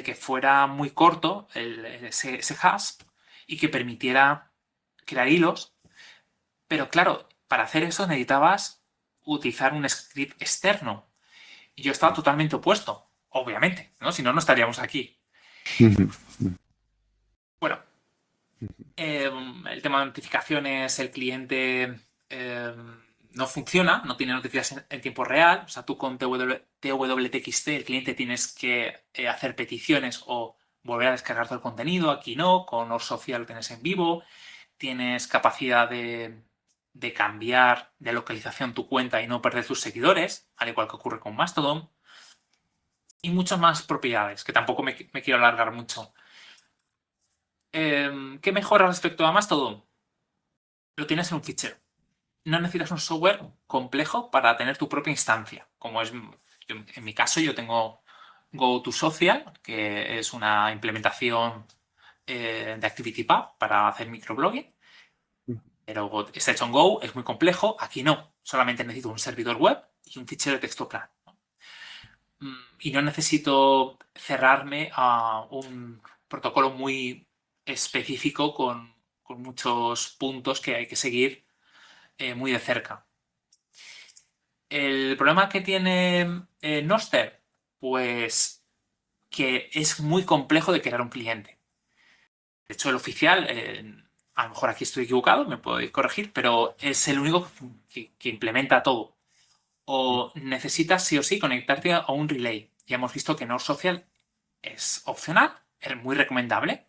que fuera muy corto ese hasp y que permitiera crear hilos. Pero claro, para hacer eso necesitabas utilizar un script externo. Y yo estaba totalmente opuesto, obviamente, ¿no? Si no, no estaríamos aquí. Bueno, el tema de notificaciones, el cliente no funciona, no tiene notificaciones en tiempo real. O sea, tú con TWTXT, el cliente tienes que hacer peticiones o volver a descargar todo el contenido. Aquí no, con Or Social lo tienes en vivo, tienes capacidad de cambiar de localización tu cuenta y no perder tus seguidores, al igual que ocurre con Mastodon. Y muchas más propiedades, que tampoco me quiero alargar mucho. ¿Qué mejora respecto a Mastodon? Lo tienes en un fichero. No necesitas un software complejo para tener tu propia instancia. Como es, en mi caso, yo tengo GoToSocial, que es una implementación de ActivityPub para hacer microblogging. Pero está hecho en Go, es muy complejo. Aquí no. Solamente necesito un servidor web y un fichero de texto plano. Y no necesito cerrarme a un protocolo muy específico con muchos puntos que hay que seguir muy de cerca. El problema que tiene Noster, pues que es muy complejo de crear un cliente. De hecho, el oficial, a lo mejor aquí estoy equivocado, me podéis corregir, pero es el único que implementa todo. O necesitas sí o sí conectarte a un relay. Ya hemos visto que Nord Social es opcional, es muy recomendable,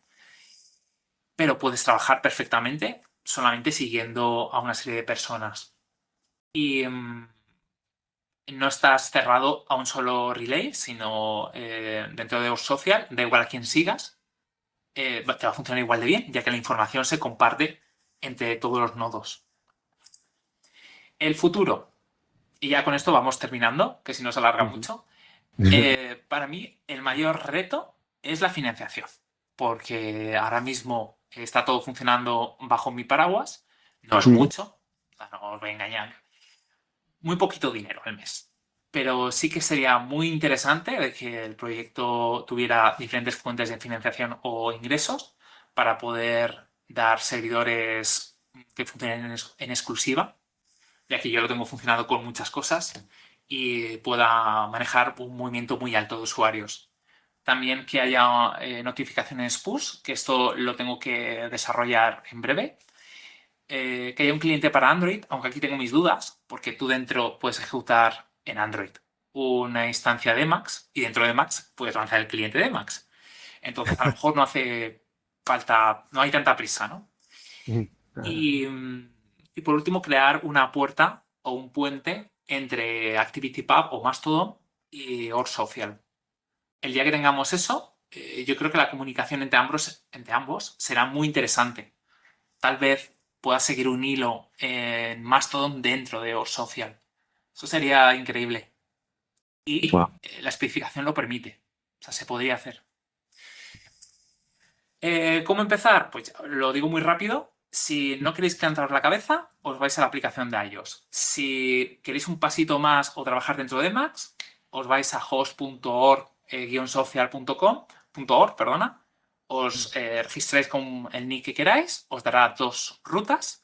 pero puedes trabajar perfectamente solamente siguiendo a una serie de personas. Y no estás cerrado a un solo relay, sino dentro de Or Social, da igual a quién sigas, te va a funcionar igual de bien, ya que la información se comparte entre todos los nodos. El futuro, y ya con esto vamos terminando, que si no se alarga mucho. Para mí, el mayor reto es la financiación, porque ahora mismo está todo funcionando bajo mi paraguas, no es mucho, no os voy a engañar, muy poquito dinero al mes. Pero sí que sería muy interesante de que el proyecto tuviera diferentes fuentes de financiación o ingresos para poder dar servidores que funcionen en exclusiva, ya que yo lo tengo funcionado con muchas cosas y pueda manejar un movimiento muy alto de usuarios. También que haya notificaciones push, que esto lo tengo que desarrollar en breve. Que haya un cliente para Android, aunque aquí tengo mis dudas, porque tú dentro puedes ejecutar en Android una instancia de Emacs y dentro de Emacs puedes lanzar el cliente de Emacs. Entonces, a lo mejor no hace falta, no hay tanta prisa, ¿no? Y por último, crear una puerta o un puente entre ActivityPub o Mastodon y Or Social. El día que tengamos eso, yo creo que la comunicación entre ambos será muy interesante. Tal vez puedas seguir un hilo en Mastodon dentro de Or Social. Eso sería increíble. Y la especificación lo permite. O sea, se podría hacer. ¿Cómo empezar? Pues lo digo muy rápido. Si no queréis calentaros la cabeza, os vais a la aplicación de iOS. Si queréis un pasito más o trabajar dentro de Emacs, os vais a host.org-social.com.org, perdona. Os registráis con el nick que queráis, os dará 2 rutas,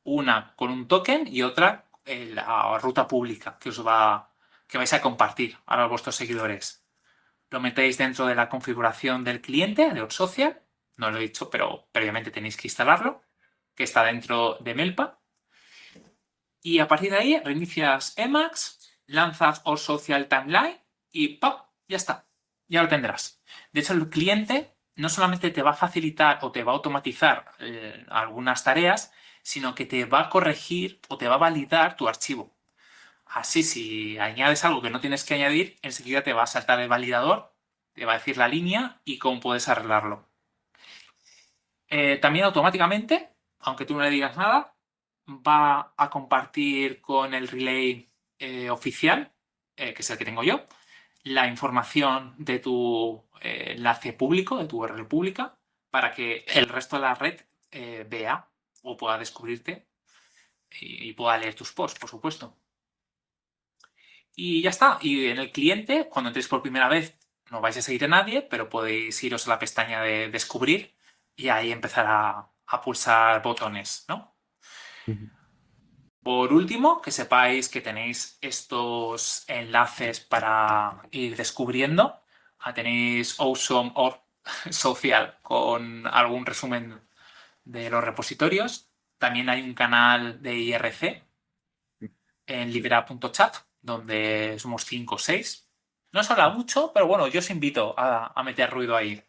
una con un token y otra la ruta pública que vais a compartir a vuestros seguidores. Lo metéis dentro de la configuración del cliente de OrSocial, no lo he dicho, pero previamente tenéis que instalarlo, que está dentro de Melpa. Y a partir de ahí reinicias Emacs, lanzas OrSocial Timeline y ¡pop! Ya está, ya lo tendrás. De hecho, el cliente no solamente te va a facilitar o te va a automatizar algunas tareas, sino que te va a corregir o te va a validar tu archivo. Así, si añades algo que no tienes que añadir, enseguida te va a saltar el validador, te va a decir la línea y cómo puedes arreglarlo. También automáticamente, aunque tú no le digas nada, va a compartir con el relay oficial, que es el que tengo yo, la información de tu enlace público, de tu URL pública, para que el resto de la red vea o pueda descubrirte y pueda leer tus posts, por supuesto. Y ya está. Y en el cliente, cuando entréis por primera vez, no vais a seguir a nadie, pero podéis iros a la pestaña de descubrir y ahí empezar a pulsar botones, ¿no? Por último, que sepáis que tenéis estos enlaces para ir descubriendo. Tenéis Awesome Org Social con algún resumen de los repositorios. También hay un canal de IRC en libera.chat, donde somos 5 o 6. No se habla mucho, pero bueno, yo os invito a meter ruido ahí.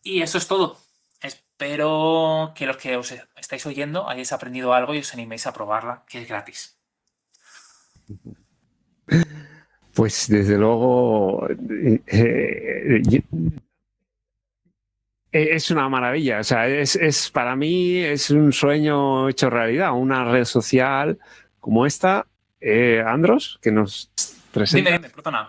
Y eso es todo. Espero que los que os estáis oyendo hayáis aprendido algo y os animéis a probarla, que es gratis. Pues desde luego es una maravilla. O sea, para mí es un sueño hecho realidad. Una red social como esta, Andros, que nos presenta. Dime, perdona.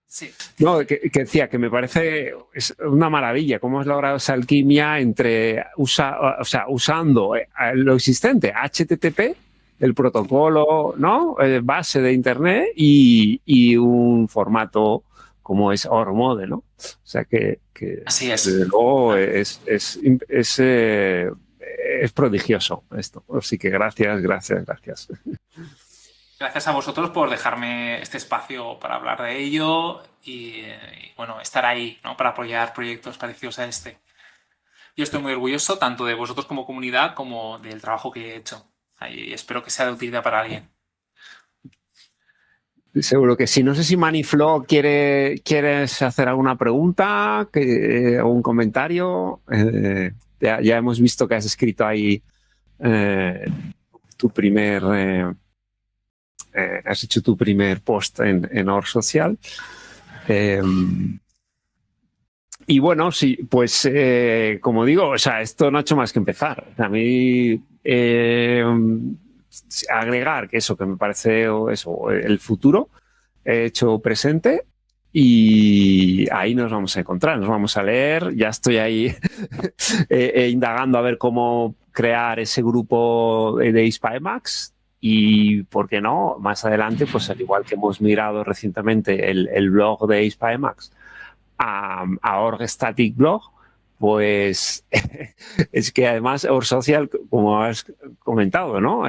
Sí. No, que decía que me parece es una maravilla cómo has logrado esa alquimia entre usando lo existente, HTTP, el protocolo, ¿no? Base de Internet y un formato como es ORMODE, ¿no? O sea que así es. Desde luego es prodigioso esto. Así que gracias. Gracias a vosotros por dejarme este espacio para hablar de ello y bueno, estar ahí, ¿no? Para apoyar proyectos parecidos a este. Yo estoy muy orgulloso tanto de vosotros como comunidad como del trabajo que he hecho. Y espero que sea de utilidad para alguien. Seguro que sí. No sé si Maniflo quieres hacer alguna pregunta o un comentario. Ya hemos visto que has escrito ahí tu primer... has hecho tu primer post en Org Social. Y bueno, sí, pues como digo, o sea, esto no ha hecho más que empezar. A mí agregar que eso, que me parece eso, el futuro hecho presente y ahí nos vamos a encontrar, nos vamos a leer. Ya estoy ahí indagando a ver cómo crear ese grupo de ISPA Emacs y, ¿por qué no? Más adelante, pues al igual que hemos mirado recientemente el blog de Ace Emacs a Org Static Blog, pues es que además Org Social, como has comentado, ¿no?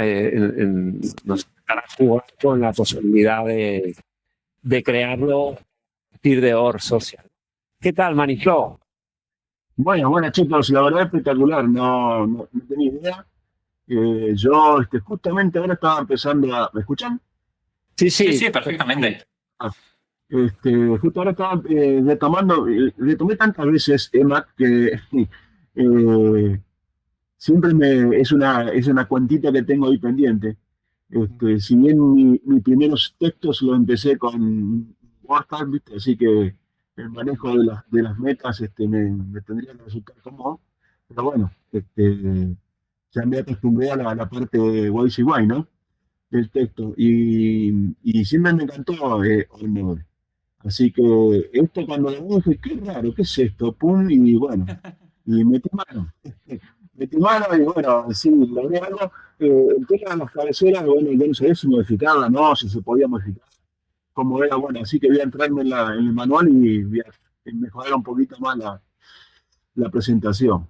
Nos estará jugando con la posibilidad de crearlo a partir de Org Social. ¿Qué tal, Maniflow? Bueno, chicos, la verdad espectacular, no tenía idea. Yo justamente ahora estaba empezando a... ¿Me escuchan? Sí, perfectamente. Justo ahora estaba retomé tantas veces Emacs que siempre es una cuantita que tengo ahí pendiente. Si bien mis primeros textos los empecé con WordPad, ¿viste? Así que el manejo de las metas me tendría que resultar cómodo. Pero bueno, ya me acostumbré a la parte YCY, ¿no? Del texto. Y siempre me encantó Allmode. Así que esto cuando lo vi dije, qué raro, ¿qué es esto? Pum, y bueno, y metí mano. Metí mano y bueno, sí, logré algo. El tema de las cabeceras, bueno, yo no sabía si modificarla, no, si se podía modificar, cómo era, bueno, así que voy a entrarme en el manual y voy a mejorar un poquito más la presentación.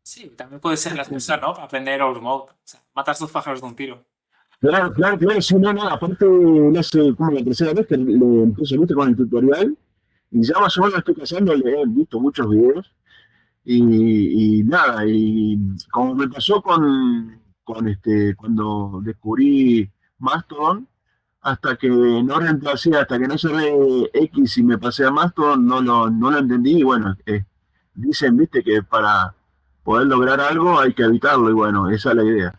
Sí, también puede ser la excusa, ¿no? Para aprender Allmode. O sea, matas dos pájaros de un tiro. Claro, sí, no, aparte, hace como la tercera vez que le empiezo con el tutorial, y ya más o menos estoy cazando, le he visto muchos videos, y nada, y como me pasó cuando descubrí Mastodon, hasta que no reemplacé, hasta que no cerré X y me pasé a Mastodon, no lo entendí, y bueno, dicen, viste, que para poder lograr algo hay que evitarlo, y bueno, esa es la idea.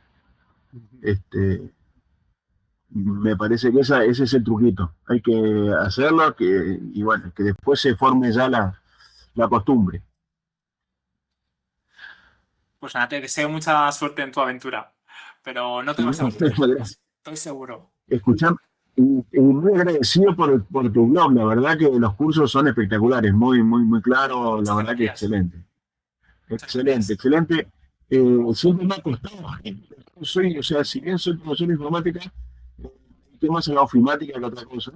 Me parece que ese es el truquito. Hay que hacerlo y bueno, que después se forme ya la costumbre. Pues nada, te deseo mucha suerte en tu aventura. Pero no te vas a aburrir. Estoy seguro. Escuchame, y muy agradecido por tu blog. La verdad que los cursos son espectaculares, muy claros. La verdad que excelente. Excelente. Siempre me ha costado. O sea, si bien soy profesor de informática, estoy más en la ofimática que otra cosa.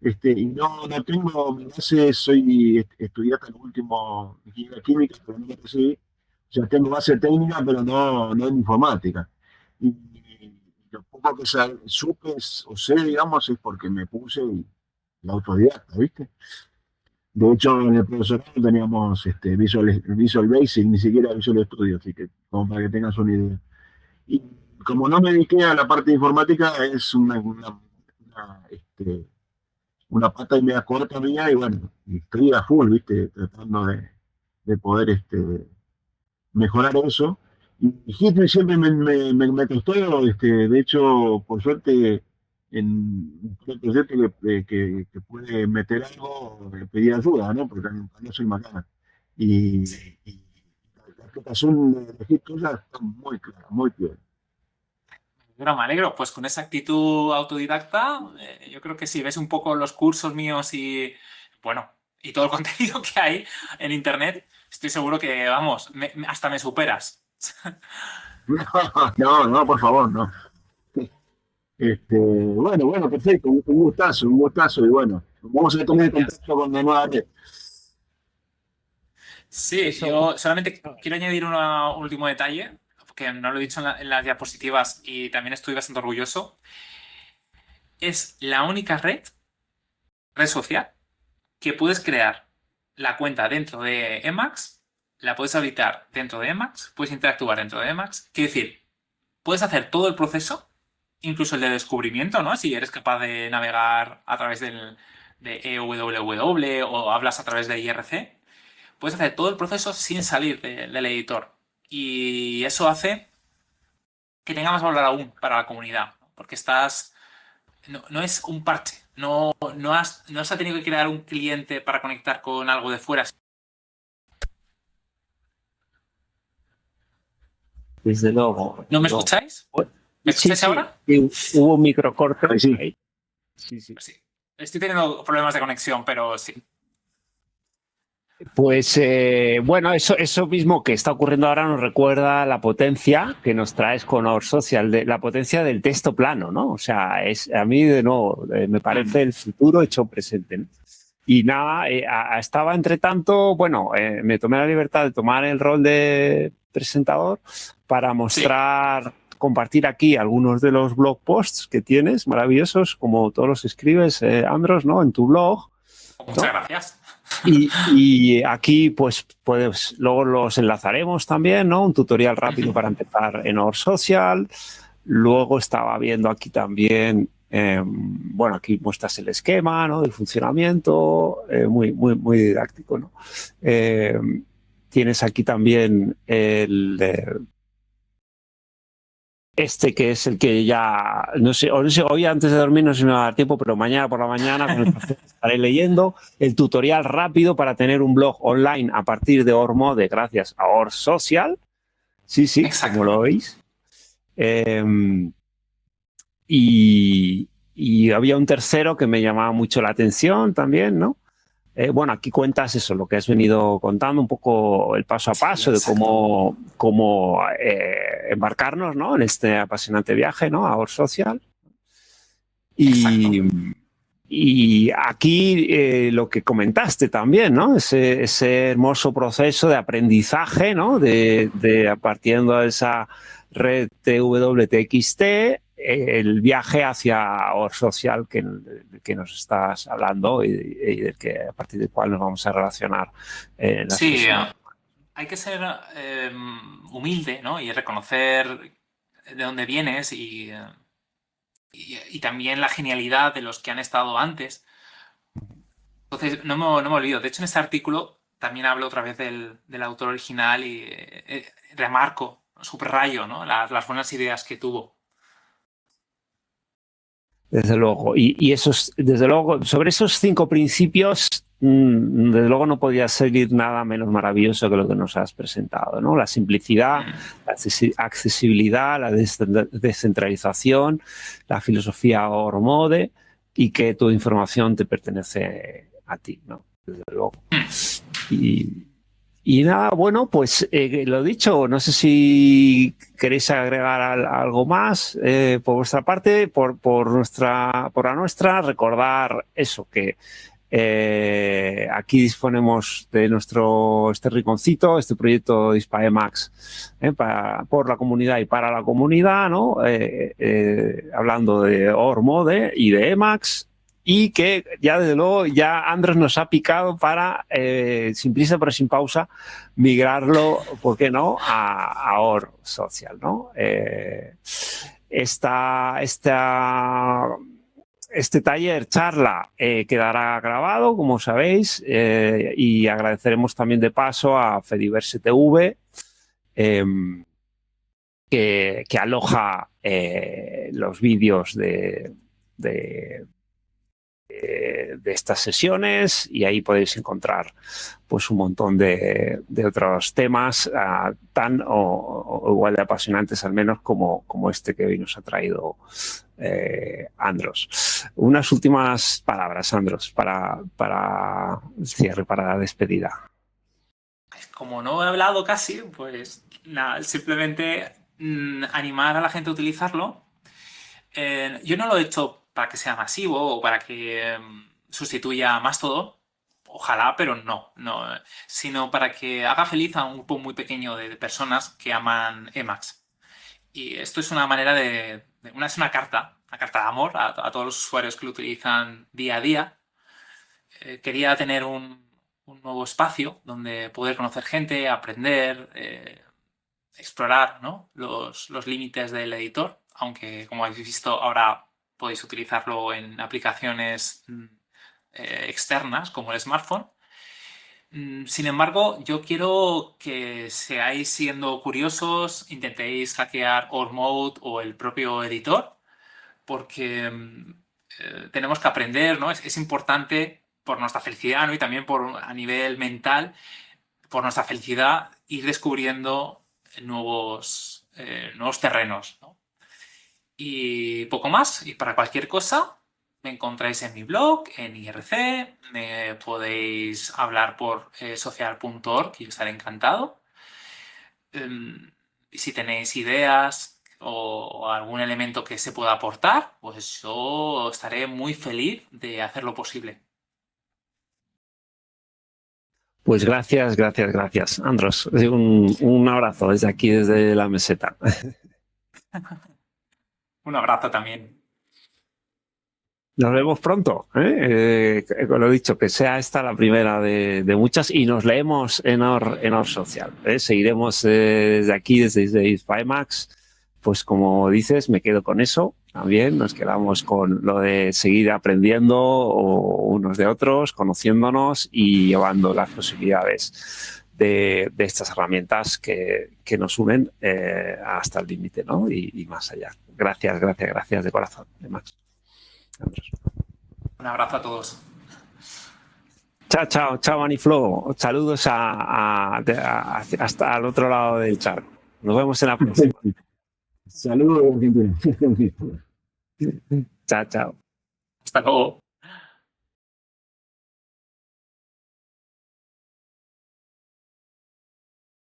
Y no tengo mi base, soy estudiante en el último ingeniería química, pero no me recibí. O sea, tengo base técnica, pero no en informática. Y lo poco que supe o sé, digamos, es porque me puse y autodidacta, ¿viste? De hecho, en el profesorado teníamos Visual Basic, ni siquiera Visual Studio, así que como para que tengas una idea. Y como no me dediqué a la parte de informática, es una pata y media corta mía, y bueno, estoy a full, ¿viste? Tratando de poder mejorar eso. Y Hitler siempre me costó, de hecho, por suerte, en un proyecto que puede meter algo, pedí ayuda, ¿no? Porque no soy macana. Y la aplicación de Hitler ya está muy clara, muy clara. Me alegro. Pues con esa actitud autodidacta, yo creo que si ves un poco los cursos míos y, bueno, y todo el contenido que hay en internet, estoy seguro que, vamos, hasta me superas. No, por favor, no. Bueno, perfecto, un gustazo, y bueno, vamos a tener contacto con la nueva red. Sí, yo solamente quiero añadir un último detalle, que no lo he dicho en las diapositivas y también estoy bastante orgulloso. Es la única red social que puedes crear la cuenta dentro de Emacs, la puedes habilitar dentro de Emacs, puedes interactuar dentro de Emacs. Quiero decir, puedes hacer todo el proceso, incluso el de descubrimiento, ¿no? Si eres capaz de navegar a través de EWW o hablas a través de IRC, puedes hacer todo el proceso sin salir del editor. Y eso hace que tenga más valor aún para la comunidad, porque no es un parche, no se ha tenido que crear un cliente para conectar con algo de fuera. Desde luego. ¿No me escucháis? ¿Me escucháis ahora? Hubo un microcorte. Sí. Sí. Estoy teniendo problemas de conexión, pero sí. Pues bueno, eso mismo que está ocurriendo ahora nos recuerda la potencia que nos traes con Our Social, la potencia del texto plano, ¿no? O sea, a mí de nuevo me parece el futuro hecho presente, ¿no? Y nada, estaba entre tanto, bueno, me tomé la libertad de tomar el rol de presentador para mostrar, compartir aquí algunos de los blog posts que tienes, maravillosos, como todos los escribes, Andros, ¿no? En tu blog. Muchas gracias. Y aquí, pues, luego los enlazaremos también, ¿no? Un tutorial rápido para empezar en Our Social. Luego estaba viendo aquí también, bueno, aquí muestras el esquema, ¿no? Del funcionamiento, muy didáctico, ¿no? Tienes aquí también este que es el que ya, no sé, hoy antes de dormir no sé si me va a dar tiempo, pero mañana por la mañana con el café estaré leyendo el tutorial rápido para tener un blog online a partir de Ormode gracias a Our Social. Sí, exacto, como lo veis. Y había un tercero que me llamaba mucho la atención también, ¿no? Bueno, aquí cuentas eso, lo que has venido contando, un poco el paso a paso de cómo embarcarnos, ¿no? En este apasionante viaje, ¿no? A Our Social. Y aquí lo que comentaste también, ¿no? Ese hermoso proceso de aprendizaje, ¿no? Partiendo de esa red TWTXT, el viaje hacia Our Social que nos estás hablando y a partir del cual nos vamos a relacionar. Sí, hay que ser humilde, ¿no? Y reconocer de dónde vienes y también la genialidad de los que han estado antes. Entonces, no me olvido. De hecho, en este artículo también hablo otra vez del autor original y remarco, subrayo, ¿no? Las buenas ideas que tuvo. Desde luego. Y esos, desde luego, sobre esos 5 principios, desde luego no podía seguir nada menos maravilloso que lo que nos has presentado, ¿no? La simplicidad, la accesibilidad, la descentralización, la filosofía Ormode y que tu información te pertenece a ti, ¿no? Desde luego. Y nada, bueno, pues lo dicho, no sé si queréis agregar algo más por vuestra parte, por la nuestra, recordar eso, que aquí disponemos de este rinconcito, este proyecto de Emacs por la comunidad y para la comunidad, ¿no? Hablando de Ormode y de Emacs. Y que ya desde luego ya Andros nos ha picado para, sin prisa pero sin pausa, migrarlo, ¿por qué no?, a Our Social, ¿no? Este taller, charla, quedará grabado, como sabéis, y agradeceremos también de paso a Fediverse TV, que aloja los vídeos de estas sesiones, y ahí podéis encontrar pues un montón de otros temas tan o igual de apasionantes al menos como este que hoy nos ha traído Andros. Unas últimas palabras, Andros, para el cierre, para la despedida. Como no he hablado casi, pues nada, simplemente animar a la gente a utilizarlo. Yo no lo he hecho para que sea masivo o para que sustituya Mastodon, ojalá, pero no, sino para que haga feliz a un grupo muy pequeño de personas que aman Emacs. Y esto es una manera es una carta de amor a todos los usuarios que lo utilizan día a día. Quería tener un nuevo espacio donde poder conocer gente, aprender, explorar, ¿no?, los límites del editor, aunque como habéis visto ahora podéis utilizarlo en aplicaciones externas como el smartphone. Sin embargo, yo quiero que seáis siendo curiosos, intentéis hackear Ormode o el propio editor, porque tenemos que aprender, ¿no? Es importante por nuestra felicidad, ¿no?, y también a nivel mental, por nuestra felicidad, ir descubriendo nuevos terrenos, ¿no? Y poco más. Y para cualquier cosa, me encontráis en mi blog, en IRC, podéis hablar por social.org, que yo estaré encantado. Y si tenéis ideas o algún elemento que se pueda aportar, pues yo estaré muy feliz de hacer lo posible. Pues gracias, Andros. Un abrazo desde aquí, desde la meseta. Un abrazo también. Nos vemos pronto. Lo he dicho, que sea esta la primera de muchas, y nos leemos en Or Social. Seguiremos desde aquí, desde Emacs. Pues como dices, me quedo con eso. También nos quedamos con lo de seguir aprendiendo unos de otros, conociéndonos y llevando las posibilidades de estas herramientas que nos unen hasta el límite, ¿no? Y más allá. Gracias de corazón, Max. Un abrazo a todos. Chao, Maniflow. Saludos hasta el otro lado del charco. Nos vemos en la próxima. Saludos, Argentina. Chao. Hasta luego.